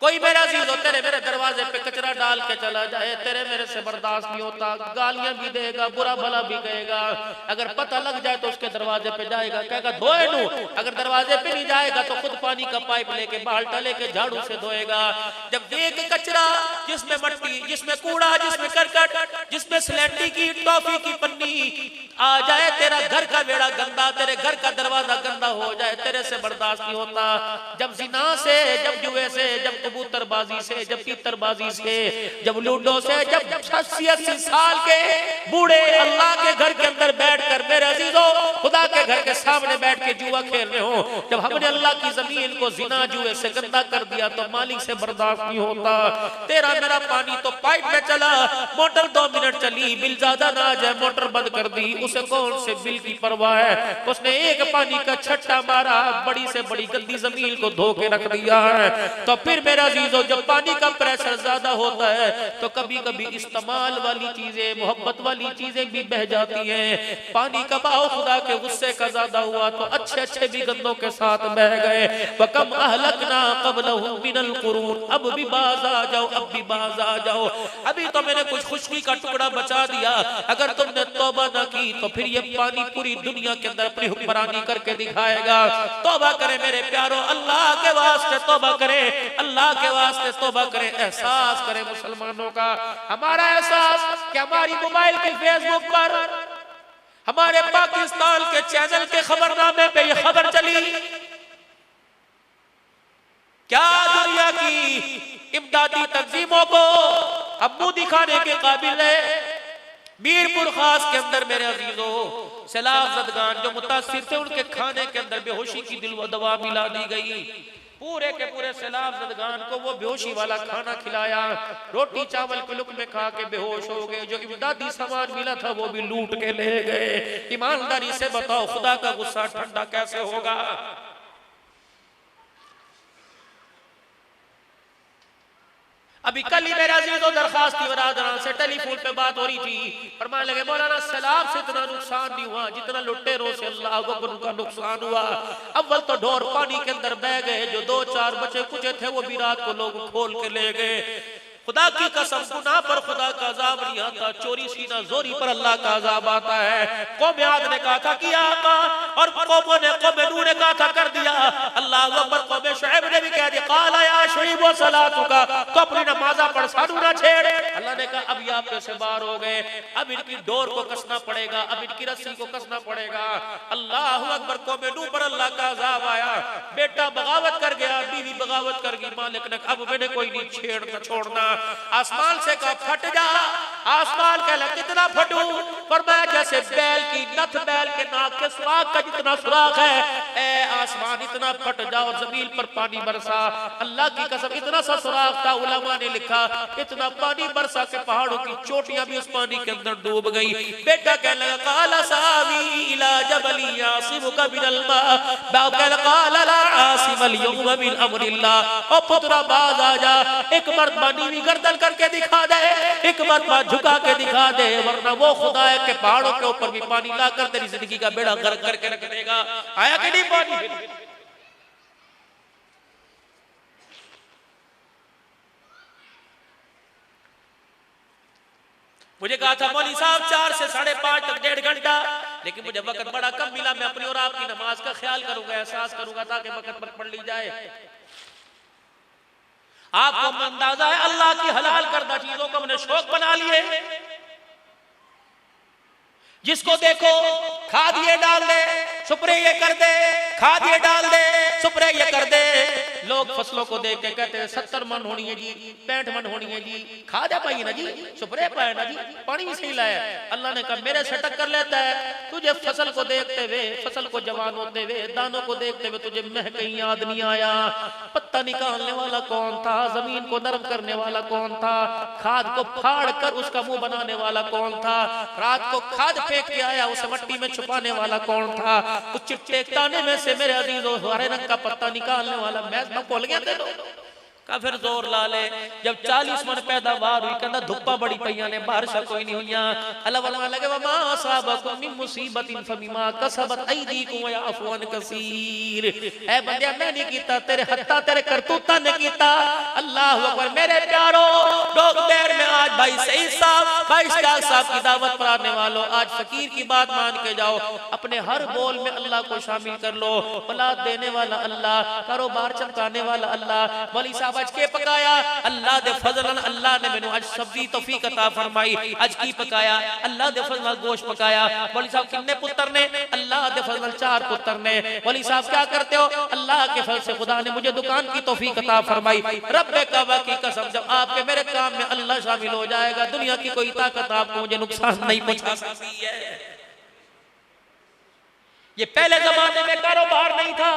कोई मेरा अजीज हो तेरे मेरे दरवाजे पे कचरा डाल के चला जाए, तेरे मेरे से बर्दाश्त नहीं होता, गालियां भी देगा, बुरा भला भी कहेगा। अगर पता लग जाए तो उसके दरवाजे पे जाएगा, कहेगा धोए नू। अगर दरवाजे पे नहीं जाएगा तो खुद पानी का पाइप लेके, बाल्टा लेके, झाड़ू से धोएगा। जब एक कचरा, जिसमें मट्टी, जिसमें कूड़ा, जिसमें करकट, जिसमें स्लेटी की, टॉफी की पन्नी आ जाए, तेरा घर का बेड़ा गंदा, तेरे घर का दरवाजा गंदा हो जाए, तेरे से बर्दाश्त नहीं होता। जब जिना से, जब जुए से, जब कबूतरबाजी से, जब तीतरबाजी से, जब लूडो से, जब 80-80 साल के बूढ़े अल्लाह के घर के अंदर बैठकर, मेरे अजीजों, खुदा के घर के सामने बैठ के जुआ खेल रहे हो, जब हमने अल्लाह की जमीन को जिना जुए से गंदा कर दिया तो मालिक से बर्दाश्त नहीं होता। तेरा मेरा पानी तो पाइप में चला, मोटर 2 मिनट चली, बिल ज्यादा ना आ जाए, मोटर बंद कर दी, उसे कौन से बिल की परवाह है? उसने एक पानी का छट्टा मारा, बड़ी से बड़ी गंदी जमीन को धो के रख दिया है। तो फिर मेरा अजीजों, जब पानी का प्रेशर ज्यादा होता है तो कभी कभी इस्तेमाल वाली चीजें, मोहब्बत वाली चीजें भी बह जाती हैं। पानी का बहाव खुदा के गुस्से का ज्यादा हुआ तो अच्छे अच्छे भी गंदों के साथ बह गए। वकम अहलकना क़ब्लहुम मिनल क़ुरून, अब भी बाज आ जाओ, अब भी बाज आ जाओ, अभी तो मैंने कुछ खुशकी का टुकड़ा बचा दिया। अगर तुमने तौबा न की तो फिर ये पानी पूरी दुनिया के अंदर अपनी हुक्मरानी करके दिखाएगा। तौबा करें मेरे प्यारो, अल्लाह के वास्ते तौबा करें, अल्लाह के वास्ते तौबा करें। एहसास करें मुसलमानों का, हमारा एहसास कि हमारी मोबाइल के फेसबुक पर, हमारे पाकिस्तान के चैनल के खबरनामे पे ये खबर चली, क्या दुनिया की इमदादी तंजीमों को अब मुंह दिखाने के काबिल है। मीरपुर खास के अंदर मेरे अजीजों, सैलाब ज़दगान जो मुतासिर थे, उनके खाने के अंदर बेहोशी की दिल व दवा मिला दी गई। पूरे के पूरे सैलाब ज़दगान को वो बेहोशी वाला खाना खिलाया, रोटी चावल के लुक़मे खा के बेहोश हो गए। जो इमदादी सामान मिला था वो भी लूट के ले गए। ईमानदारी से बताओ खुदा का गुस्सा ठंडा कैसे होगा? अभी कल ही मेरे अजीजों दरखास्त की बरादरान से टेलीफोन पे बात हो रही थी, फरमाने लगे मौलाना सैलाब से इतना नुकसान नहीं हुआ जितना लुटेरों से अल्लाह को उनका नुकसान हुआ। अव्वल तो ढोर पानी के अंदर बह गए, जो 2-4 बचे कुछ थे वो भी रात को लोग खोल के ले गए। खुदा की कसम गुनाह पर खुदा का अजाब नहीं आता, चोरी सीना जोरी पर अल्लाह का अजाब आता है। कौम आद ने कहा था किया आका, और कौमों ने कौम नूह ने कहा था कर दिया। अल्लाह अकबर। कौम शुएब ने भी कह दिया काला या शुएब व सलातुका, तो अपनी नमाज़ा पढ़ सानू ना छेड़। अल्लाह ने कहा अब ये आप से बाहर हो गए, अब इनकी डोर को कसना पड़ेगा, अब इनकी रस्सी को कसना पड़ेगा। अल्लाह अकबर। कौम नूह पर अल्लाह का अजाब आया। बेटा बगावत कर गया, बीवी बगावत कर गई। मालिक ने अब मैंने कोई नहीं छेड़ना छोड़ना। आसमान से कहा फट जा। आसमान कहला कितना फटूं? फरमाया जैसे बैल की नथ, बैल के नाक के सुराख का जितना सुराख है, ए आसमान इतना फट जा और जमीन पर पानी बरसा। अल्लाह की कसम इतना सा सुराख था, उलमा ने लिखा इतना पानी बरसा के पहाड़ों की चोटियां भी उस पानी के अंदर डूब गई। बेटा कहने लगा काला सावी इला जबली यासिमुका मिनल मा, बाप कहला काला ला आसिमल यौम मिन अमरिल्लाह। ओ पुत्रा बाज आ जा, एक मर्द नीवी गर्दन करके दिखा दे, एक मर्तबा झुका के दिखा दे, वरना वो खुदा है कि पहाड़ों के ऊपर भी पानी लाकर तेरी जिंदगी का बेड़ा गर्क करके रख देगा। आया कि नहीं पानी? मुझे कहा था मौलवी साहब 4 से 5:30 तक 1.5 घंटा, लेकिन मुझे वक्त बड़ा कम मिला। मैं अपनी और आपकी नमाज का ख्याल करूंगा, एहसास करूंगा ताकि वक्त पर पढ़ ली जाए। आपको अंदाजा है अल्लाह की हलाल करदा चीजों को हमने शौक बना लिए। जिसको देखो खाद ये डाल दे, स्प्रे ये कर दे, खाद ये डाल दे, स्प्रे ये कर दे। लोग फसलों को देख के कहते हैं 70 मन होनी है जी, 65 मन होनी है जी, खाद है पाई ना जी, स्प्रे पाए ना जी, पानी भी सही लाया। अल्लाह ने कहा मेरे से टक्कर लेता है। तुझे फसल को देखते हुए, फसल को जवान होते हुए, दानों को देखते हुए तुझे महकई याद नहीं आया। पत्ता निकालने वाला कौन था? जमीन को नरम करने वाला कौन था? खाद को फाड़ कर उसका मुंह बनाने वाला कौन था? रात को खाद फेंक के आया, उसे मट्टी में छुपाने वाला कौन था? उस चिट्टे ताने में से मेरे अजीजों हरे रंग का पत्ता निकालने वाला मैं भूल गया थे। का फिर जोर ला ले। जब 40 मन पैदावार हुई, कहता धुप्पा बड़ी पईया ने, बारिश कोई नहीं हुई। अल्लाह वाला लगे वमा असाबकुम मिन मुसीबतिन फबिमा कसबत अयदीकुम व याफू अन कसीर। ए बंदे मैं नहीं कीता, तेरे हत्ता तेरे करतूता ने कीता। अल्लाह अकबर। मेरे प्यारो दोपहर में आज भाई सईद साहब, भाई शाह साहब की दावत पर आने वालों, आज फकीर की बात मान के जाओ। अपने हर बोल में अल्लाह को शामिल कर लो। औलाद देने वाला अल्लाह, कारोबार चमकाने वाला अल्लाह। वली साहब आज के पकाया, अल्लाह दे फजलन अल्लाह ने मैनू आज सब्जी तौफीक अता फरमाई। आज की पकाया, अल्लाह दे फजल गोश्त पकाया। वली साहब कितने पुत्र ने? अल्लाह दे फजल 4 पुत्र ने। वली साहब क्या करते हो? अल्लाह के फजल से खुदा ने मुझे दुकान की तौफीक अता फरमाई। रब्बे काबा की कसम, जब आपके मेरे काम में अल्लाह शामिल हो जाएगा, दुनिया की कोई ताकत आपको मुझे नुकसान नहीं पहुंचा सकती है। ये पहले जमाने में कारोबार नहीं था,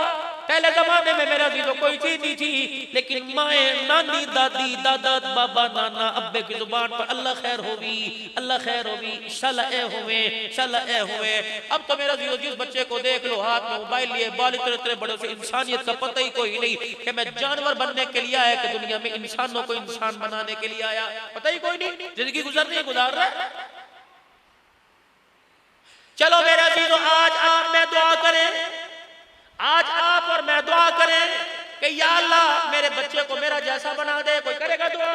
पहले जमाने में मेरा भी तो कोई चीज नहीं थी, लेकिन माए, नानी, दादी, दादा, बाबा, नाना, अब्बे की जुबान पर अल्लाह खैर होगी, अल्लाह खैर होगी, शाला हुए। अब तो मेरा भी जिस बच्चे को देख लो हाथ में मोबाइल लिए, बाल इतने बड़े से, इंसानियत का पता ही कोई नहीं कि मैं जानवर बनने के लिए आया कि दुनिया में इंसानों को इंसान बनाने के लिए आया, पता ही कोई नहीं। जिंदगी गुजार रहा है। चलो मेरा चीजों, आज आप मैं दुआ करें, आज आप और मैं दुआ करें कि या अल्लाह मेरे बच्चे को मेरा जैसा बना दे। कोई करेगा दुआ?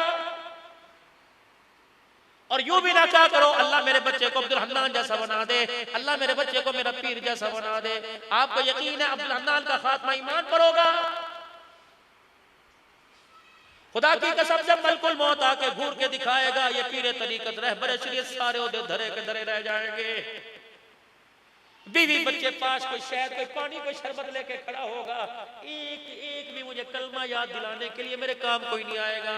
और यूं भी ना क्या करो अल्लाह मेरे बच्चे को अब्दुल हन्नान जैसा बना दे, अल्लाह मेरे बच्चे को मेरा पीर जैसा बना दे। आपको यकीन है अब्दुल हन्नान का खात्मा ईमान पर होगा? खुदा की कसम, जब मलकुल मौत आके घूर के दिखाएगा, ये पीरे तरीकत रहबर शरीयत सारे उधर धरे के धरे रह जाएंगे। बीवी बच्चे पास, कोई शायद कोई पानी कोई शरबत लेके खड़ा होगा, एक एक भी मुझे कलमा याद दिलाने के लिए मेरे काम कोई नहीं आएगा।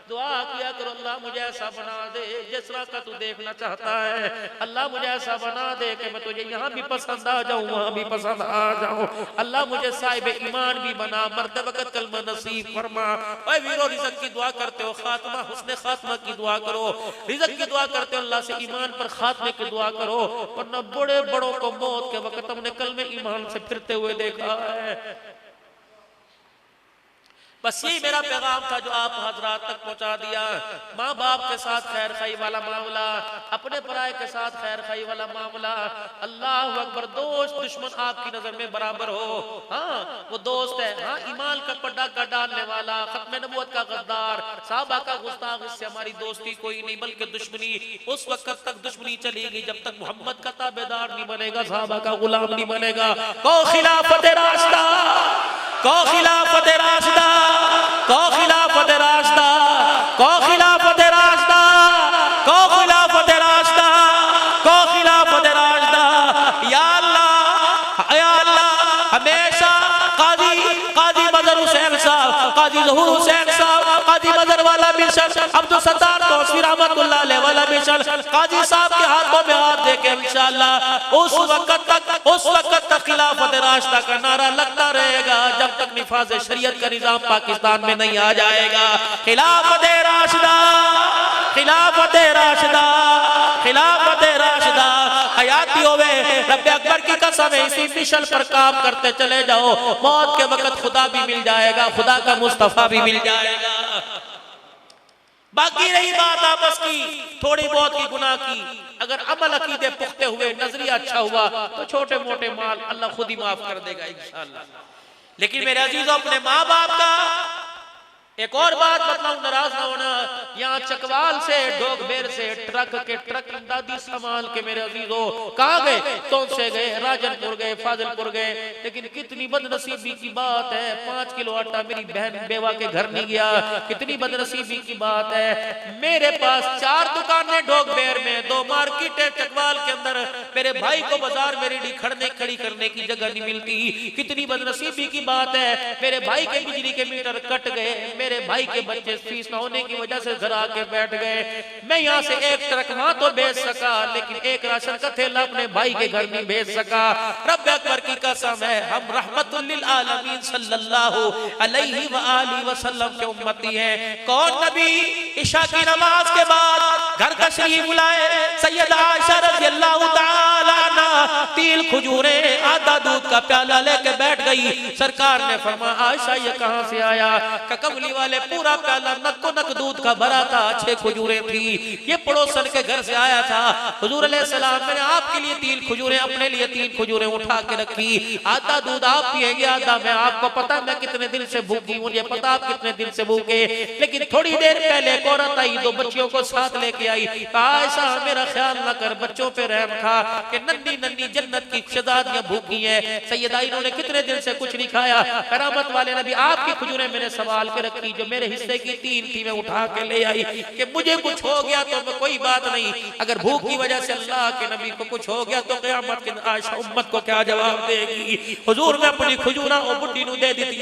दुआ किया करो, अल्लाह मुझे ऐसा बना दे जिस तरह का तू देखना चाहता है। अल्लाह मुझे ऐसा बना दे कि मैं तुझे यहाँ भी पसंद आ जाऊँ, वहाँ भी पसंद आ जाऊँ। अल्लाह मुझे साहिब ईमान भी बना, मरते वक्त कलमा नसीब फरमा। ओए वीरो, रिज़्क़ की दुआ करते हो, खात्मा हुस्ने खात्मा की दुआ करो। रिज़्क़ की दुआ करते हो, अल्लाह से ईमान पर खात्मे की दुआ करो, वरना बड़े बड़ों को मौत के वक्त हमने कलमे ईमान से फिरते हुए देखा है। बस यही मेरा पैगाम था जो आप हजरात तक पहुंचा दिया। माँ बाप के साथ खैर खाई वाला मामला, अपने पराये के साथ खैर खाई वाला मामला, अल्लाह अकबर, दोस्त दुश्मन आपकी नजर में बराबर हो। हाँ वो दोस्त है, हाँ ईमान का पटाखा डालने वाला, खत्म नबूवत का गद्दार, साहबा का गुस्ताख, इससे हमारी दोस्ती कोई नहीं बल्कि दुश्मनी। उस वक्त तक दुश्मनी चलेगी जब तक मोहम्मद का ताबेदार नहीं बनेगा, साहबा का गुलाम नहीं बनेगा। को खिलाफत रास्ता, को खिलाफत रास्ता, को खिलाफत रास्ता, को खिलाफत रास्ता, को खिलाफत रास्ता, को खिलाफत रास्ता। या अल्लाह, या अल्लाह, हमेशा काजी मजहर हुसैन साहब, काजी ज़हूर हुसैन साहब, काजी मजहर वाला मिशन, अब्दुल सत्तार तौसीर रहमतुल्लाह अलैह वाला मिशन, काजी साहब के हाथों में हाथ देके इंशाअल्लाह उस वक्त तक खिलाफत रास्ता का नारा लगता रहेगा जब तक निफाज शरीयत का निजाम पाकिस्तान में नहीं आ जाएगा। खिलाफत राशिदा, खिलाफत राशिदा, खिलाफत राशिदा। हयाती होवे रब्बे अकबर की कसम है, इसी मिशन पर काम करते चले जाओ, मौत के वक्त खुदा भी मिल जाएगा, खुदा का मुस्तफा भी मिल जाएगा। बाकी रही बात आपस की, थोड़ी बहुत की गुनाह की, अगर अमल अकीदे पुख्ते हुए, नजरिया अच्छा हुआ तो छोटे मोटे माल अल्लाह खुद ही माफ कर देगा इंशाअल्लाह। लेकिन मेरे अजीजों, अपने माँ बाप का एक और बात बतलाऊं, नाराज ना होना, यहाँ चकवाल से डोगबेर से ट्रक के ट्रक इमदादी सामान के मेरे अजीजों कहाँ गए? तोंसे गए, राजनपुर गए, फाजिलपुर गए। लेकिन कितनी बदनसीबी की बात है, 5 किलो आटा मेरी बहन बेवा के घर नहीं गया। कितनी बदनसीबी की बात है, मेरे पास 4 दुकानें डोगबेर में, 2 मार्केट है चकवाल के अंदर, मेरे भाई को बाजार में रेडी खड़ी करने की जगह नहीं मिलती। कितनी बदनसीबी की बात है, मेरे भाई के बिजली के मीटर कट गए, मेरे भाई के बच्चे फीस न होने की वजह से घर आके बैठ गए। मैं यहाँ से एक ट्रक वहां तो भेज सका, लेकिन एक राशन का थैला अपने भाई के घर नहीं भेज सका। रब्बे अकबर की कसम है, हम रहमतुल लिल आलमीन सल्लल्लाहु अलैहि व आलिहि वसल्लम के उम्मती हैं। कौन नबी इशा की नमाज के बाद घर का शरीफ बुलाए, सैयदा आयशा रज़ियल्लाहु ताला अन्हा 3 खजूरें आधा दूध का प्याला लेके बैठ गई। सरकार ने फरमाया, आयशा ये कहां से आया? ककबली वाले पूरा प्याला नक्को नक दूध का भरा था, 6 खजूरें थी, ये पड़ोसन के घर से आया था। हुजूर अलैहिस्सलाम, मैंने आपके लिए 3 खजूरें, अपने लिए 3 खजूरें उठा के रखी, आधा दूध आप पिएंगे, आधा मैं। आपको पता मैं कितने दिन से भूखी, मुझे पता आप कितने दिन से भूखे। लेकिन थोड़ी देर पहले एक औरत आई, 2 बच्चियों को साथ लेके आई, आयशा मेरा ख्याल न कर, बच्चों पे रहम खा कि नन्ही नन्ही जन्नत की शहजादियां भूखी है। सैयदा इन्होंने कितने दिन से कुछ नहीं खाया। करामत वाले नबी, आपकी खजूरें मैंने सवाल के रखी, जो मेरे हिस्से की 3 थी मैं उठा के ले आई कि मुझे कुछ हो गया तो मैं कोई बात नहीं, अगर भूख की वजह से अल्लाह के नबी को कुछ हो गया तो क़यामत के आयशा उम्मत को क्या जवाब देगी? हुजूर ने अपनी खजूरा और बुढ़ी ने दे दी थी।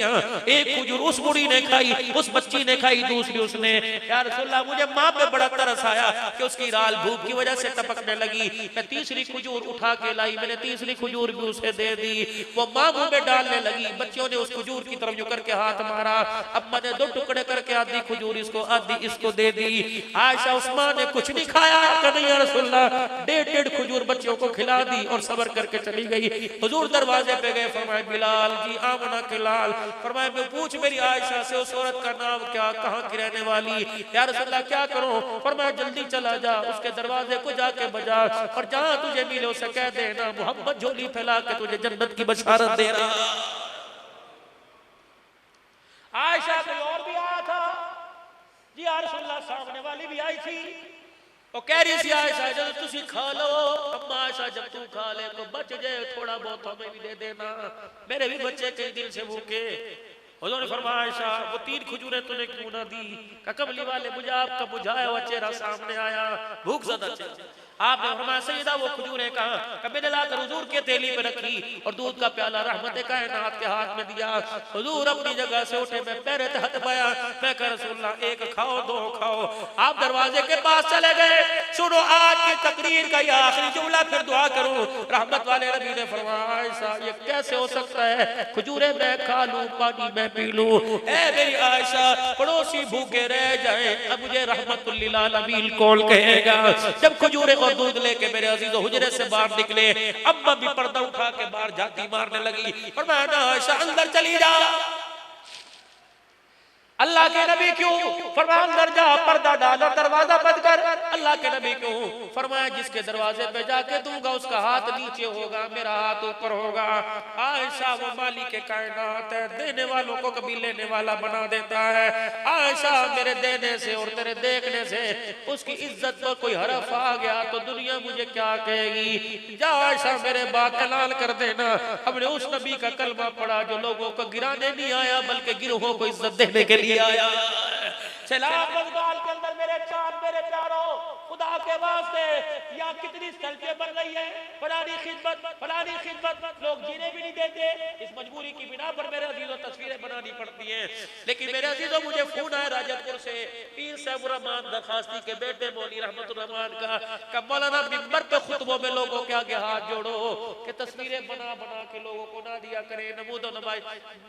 एक खजूर उस बुढ़ी ने खाई, उस बच्ची ने खाई, दूसरी उसने। या रसूलल्लाह, मुझे माँ पे बड़ा तरस आया कि उसकी राल भूख की वजह से टपकने लगी। मैं तीसरी खजूर उठा के लाई, मैंने तीसरी खजूर भी उसे दे दी। वो माँ मुंह में डालने लगी, बच्चियों ने उस खजूर की तरफ जो करके हाथ मारा। अब मैंने 2 टुकड़े करके आधी खजूर इसको, आधी इसको दे दी। आयशा उस्मान ने कुछ नहीं खाया, कन्हैया रसूलल्लाह 1.5 खजूर बच्चों को खिला दी और सबर करके चली गई। हुजूर दरवाजे पे गए, फरमाए बिलाल जी, आमना के लाल, फरमाए मैं पूछ मेरी आयशा से उस औरत का नाम क्या, कहाँ की रहने वाली? या रसूलल्लाह क्या करूं? फरमाया जल्दी चला जा, उसके दरवाजे को जाके बजा और जहां तुझे मिले उसे कह देना मोहब्बत झोली फैला के तुझे जन्नत की बशारत दे रहा। आयशा कोई और भी आया था जी, या रसूलल्लाह सामने वाली भी आई थी। वो कह रही थी, आयशा जब तुसी खा लो, अम्मा आयशा जब तू खा ले तो बच जाए, थोड़ा बहुत हमें भी दे देना, मेरे भी बच्चे कई दिल से भूखे। हुजूर ने फरमाया, आयशा वो 3 खजूरें तूने क्यों ना दी? ककबली वाले, मुझे आपका बुझाया हुआ चेहरा सामने आया, भूख ज्यादा चेहरा। आपने फरमाया सैयदा वो खजूरें कहाँ? मैंने लाकर हुजूर के थैली पे रखी और दूध का प्याला रहमत कायनात के हाथ में दिया। हुजूर अपनी जगह से उठे, मैं पैर हथ पाया, मैं कह रसूलुल्लाह एक खाओ दो खाओ। आप दरवाजे के पास चले गए। सुनो आज की तकरीर का ये आखिरी जुमला, फिर दुआ करूं। रहमत वाले नबी ने फरमाया आयशा ये कैसे हो सकता है, खजूरें मैं खा लूं पानी मैं पी लूं। ए मेरी आयशा पड़ोसी भूखे रह जाए अब मुझे रहमतुल लिल आलमीन कौन कहेगा। जब खजूरें और दूध लेके मेरे अजीजों हुजरे से बाहर निकले, अम्मा भी पर्दा उठा के बाहर जाती मारने लगी। और मैं आयशा अंदर चली जा। अल्लाह के नबी क्यों? फरमाया अंदर जा, पर्दा डाल और दरवाजा बंद कर। अल्लाह के नबी क्यों? फरमाया जिसके दरवाजे पे जाके दूंगा उसका हाथ नीचे होगा, मेरा हाथ ऊपर होगा। आयशा वो मालिक के कायनात है, देने वालों को कभी लेने वाला बना देता है। आयशा मेरे देने से और तेरे देखने से उसकी इज्जत पर कोई हरफ आ गया तो दुनिया मुझे क्या कहेगी। जा आयशा मेरे बात ऐलान कर देना, हमने उस नबी का कलमा पढ़ा जो लोगों को गिराने नहीं आया बल्कि गिरोहों को इज्जत देने के लिए आया। सैलाब बंगाल के अंदर मेरे चांद मेरे प्यारों, खुदा के वास्ते यहाँ कितनी सेल्फियां बन रही है, फलानी खिदमत लोग जीने भी नहीं देते। इस मजबूरी की बिना पर मेरे अजीजों तस्वीरें बनानी पड़ती हैं। लेकिन मेरे अजीजों मुझे फोन आया राजतपुर से, पीर साहब रहमान दरखास्ती के बेटे मौली रहमतुर रहमान का मौलाना मिंबर पे खुतबों में लोगों के आगे हाथ जोड़ो कि तस्वीरें बना बना के लोगों को ना दिया करें, नमूदो नमाज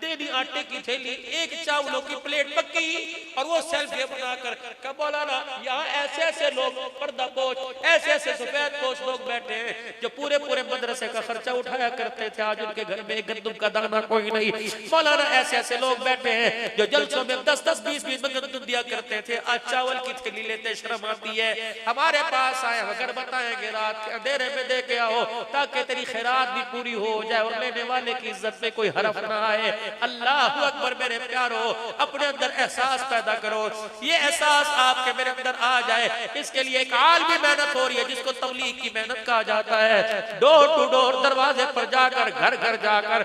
दे दी, आटे की थैली, एक चावलों की प्लेट पक्की और वो सेल्फी बनाकर कब मौलाना यहाँ ऐसे ऐसे लोग पर्दा पोश, ऐसे ऐसे सफेद पोश लोग बैठे हैं जो पूरे पूरे मदरसे का खर्चा उठाया करते थे, आज उनके घर में गंदम का दाना कोई नहीं। मौलाना ऐसे ऐसे लोग बैठे हैं जो जलसों में 10-10 20-20 में गंदम दिया करते थे, आज चावल की थैली लेते शर्म आती है। हमारे पास आए अगर बताएंगे रात के अंधेरे में दे के आओ ताकि तेरी खैरात भी पूरी हो जाए और लेने वाले की इज्जत में कोई हरफ ना आए। अल्लाह अकबर मेरे प्यारो, अपने अंदर एहसास पैदा करो, ये एहसास आपके मेरे अंदर आ जाए। इसके लिए एक आलमी मेहनत हो रही है जिसको तबलीग की मेहनत कहा जाता है। डोर टू डोर दरवाजे पर जाकर घर घर जाकर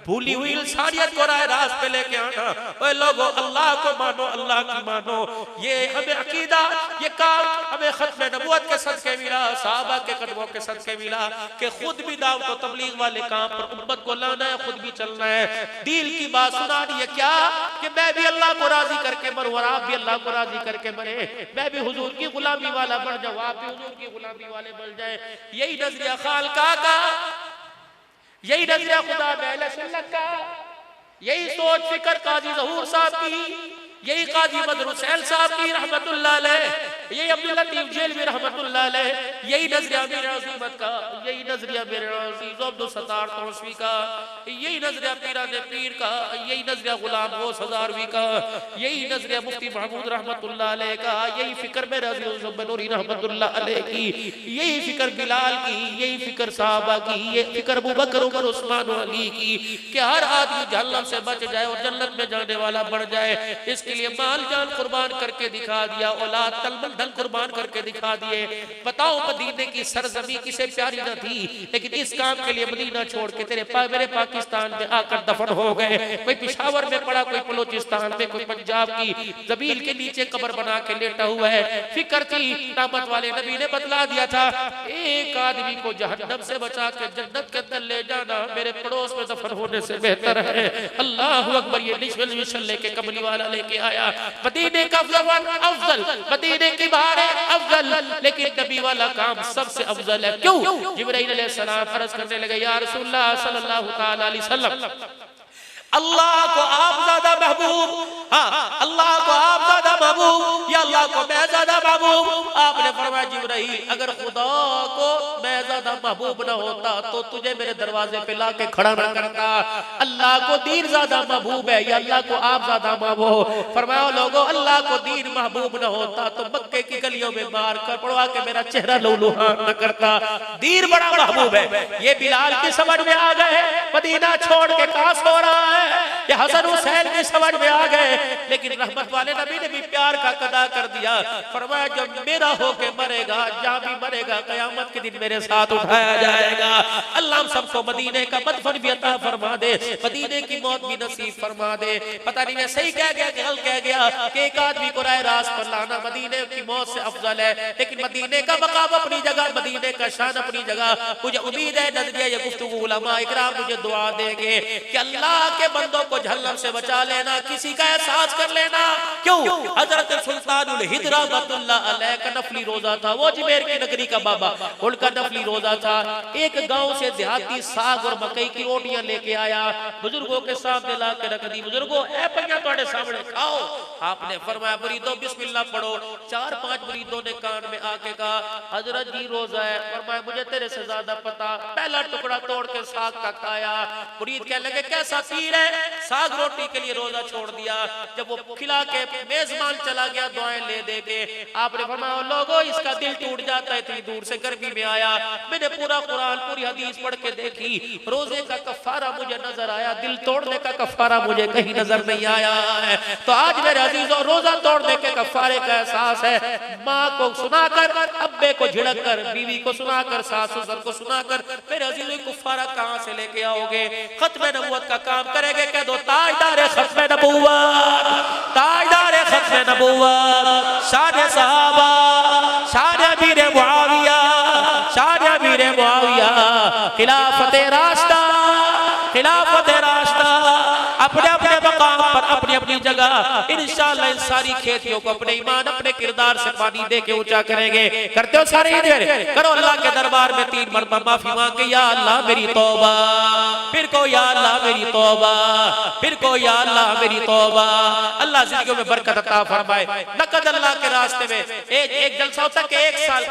भूली हुई इंसानियत को राह रास्त पे लेके आना। ओए लोगों अल्लाह को मानो, अल्लाह की मानो। ये हमें अकीदा, ये काम हमें खत्म नबूवत के सदके मिला, साहबा के कदमों के सदके मिला कि खुद भी दावत तो तबलीग वाले काम पर उम्मत को लाना है, खुद भी चलना है। दिल की बात सुनानी है क्या कि मैं भी अल्लाह को राजी करके मरूं और आप भी अल्लाह को राजी करके मरे, मैं भी हुजूर की गुलामी वाला बन जाऊं, आप भी हुजूर की गुलामी वाले बन जाए। यही नजरिया खालका का, यही नजरिया खुदा अहले सुन्नत का, यही सोच फिक्र काजी ज़हूर साहब की, यही काजी बदर हुसैन साहब की रहमतुल्लाह अलैह, यही अब्दुल लतीफ जेलवी रहमतुल्लाह अलैह, यही नजरिया मेरे अज़ीमत का, यही नजरिया मेरे अज़ीज़ अब्दुल सत्तार तौसीफी का, यही नजरिया पीराने पीर का, यही नजरिया गुलाम गौस हज़ारवी का, यही नजरिया मुफ्ती महमूद रहमतुल्लाह अलैह का, यही फिक्र मेरे अज़ीज़ ज़ुबैनूरी रहमतुल्लाह अलैह की, यही फिक्र बिलाल की, यही फिक्र साहबा की, ये फिक्र अबू बकर उमर उस्मान अली की कि हर आदमी जहन्नम से बच जाए और जन्नत में जाने वाला बन जाए। इसके लिए माल जान कुर्बान करके दिखा दिया, औलाद तलबल धन कुर्बान करके दिखा दिए। बताओ मदीने की सरजमी किसे प्यारी न थी, लेकिन इस काम के लिए मदीना छोड़ के मेरे पाकिस्तान में आकर दफन हो गए। कोई पिशावर में पड़ा, कोई बलूचिस्तान में, कोई पंजाब की जमीन के नीचे कब्र बना के लेटा हुआ है। फिक्र थी, रहमत वाले नबी ने बतला दिया था, एक आदमी को जहन्नम से बचा के जन्नत के अंदर ले जाना मेरे पड़ोस में दफन होने से बेहतर है। अल्लाह अकबर, ये निश्चल लेके कमली वाला लेके आया। मदीने का अफजल, मदीने की बाहर अफजल, लेकिन नबी वाला काम सबसे अफजल है। क्यों? जिब्राइल अलैहिस्सलाम अर्ज करने लगे, या रसूलल्लाह सल्लल्लाहु तआला अलैहि वसल्लम, अल्लाह को आप ज्यादा महबूब, हाँ अल्लाह को आप ज्यादा महबूब या अल्लाह को मैं ज्यादा महबूब? आपने फरमाया जिब्राइल, अगर खुदा को मैं ज्यादा महबूब ना होता तो तुझे मेरे दरवाजे पे लाके खड़ा ना करता। अल्लाह को दीन ज्यादा महबूब है या अल्लाह को आप ज्यादा महबूब? फरमाया लोगों, अल्लाह को दीन महबूब ना होता तो मक्के की गलियों में मार कर पड़वा के मेरा चेहरा लौलुहान न करता। दीन बड़ा महबूब है। ये बिलाल की समझ में आ गए, मदीना छोड़ के कहां सो रहा है। ये हसन हुसैन भी समझ में आ गए, लेकिन रहमत वाले नबी ने भी प्यार का कदा कर दिया। फरमाया जब मेरा होके मरेगा, जहां भी मरेगा, कयामत के दिन मेरे मेरे साथ उठाया जाएगा। अल्लाह हम सबको मदीने का मदफन भी अता फरमा दे, मदीने की मौत भी नसीब फरमा दे। पता नहीं मैं सही कह गया कि गलत कह गया कि एक आदमी को राह रास्त पर लाना मदीने की मौत से अफजल है, लेकिन मदीने का मकाम अपनी जगह, मदीने का शान अपनी जगह। मुझे उम्मीद है नजरिया ये गुफ्तगू उलमा इकराम मुझे दुआ देंगे कि अल्लाह के बंदों को जहन्नम से बचा लेना, किसी का एहसास कर लेना। क्यों? हजरत सुल्तानुल हिद रहमतुल्लाह अलैह का नफली रोजा था, वो अजमेर की नगरी का बाबा, उनका नफली रोजा था। एक गांव से देहाती साग और मकई की रोटियां लेके आया, बुजुर्गों के सामने ला के रख दी। बुजुर्गों ए पइयां तुम्हारे सामने खाओ। आपने फरमाया मुरीदों बिस्मिल्लाह पढ़ो। 4-5 मुरीदों ने कान में आके कहा हजरत जी रोजा है। फरमाया मुझे तेरे से ज्यादा पता। पहला टुकड़ा तोड़ के साग का खाया। मुरीद कहने लगे कैसा पीर है, साग रोटी के लिए रोजा छोड़ दिया। जब वो खिला के मेजबान चला गया दुआएं ले दे के, आपने फरमाया लोगों इसका दिल टूट जाता है, इतनी दूर से गर्मी में आया, मैंने पूरा कुरान पूरी हदीस पढ़ के देखी, रोजे का कफारा मुझे नजर आया, दिल तोड़ने का कफारा मुझे कहीं नजर नहीं आया है। तो आज मेरे अजीजों रोजा तोड़ने के कफारे का एहसास है। माँ को सुनाकर, अब्बे को झिड़क कर, बीवी को सुनाकर, सास ससुर को सुनाकर, मेरे अजीजों कफारा कहाँ से लेके आओगे? खत्म नबूवत का काम करेंगे, कह दो ताजदार खत्म नबूवत, ताजदार खत्म नबूवत, शान सहाबा, शान अमीर मुआविया, शान अमीर मुआविया, खिलाफत रास्ता, खिलाफत रास्ता, अपने अपने मकाम पर, अपनी अपनी जगह। इंशाअल्लाह इन सारी खेतियों को अपने ईमान, अपने किरदार से पानी दे के ऊंचा करेंगे। करते हो सारे इधर करो, अल्लाह के दरबार में 3 मरतबा माफी मांगे, या अल्लाह मेरी तौबा, फिर को या अल्लाह मेरी तौबा, फिर को या अल्लाह मेरी तौबा। अल्लाह जिंदगी में बरकत अता फरमाए। नकद अल्लाह के रास्ते में एक जलसा होता है, 1 साल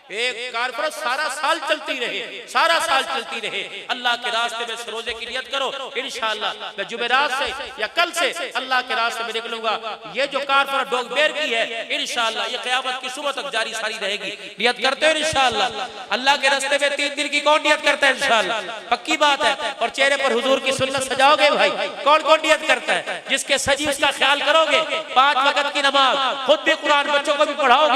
एक कारफरत सारा साल चलती रहे, सारा साल चलती रहे। अल्लाह के रास्ते में रोजे की नियत करो, इंशाअल्लाह मैं जुमेरात से या कल से अल्लाह के रास्ते में निकलूंगा। ये जो कारफरत डोगबेर की है इंशाअल्लाह ये क़यामत की सुबह तक जारी सारी रहेगी। नियत करते हो इंशाअल्लाह? अल्लाह के रास्ते में 3 दिन की कौन नियत करता है? इंशाअल्लाह पक्की बात है। और चेहरे पर हुजूर की सुन्नत सजाओगे भाई? कौन कौन नियत करता है? जिसके सजी उसका ख्याल करोगे, 5 वक्त की नमाज, खुद भी कुरान बच्चों को भी पढ़ाओगे।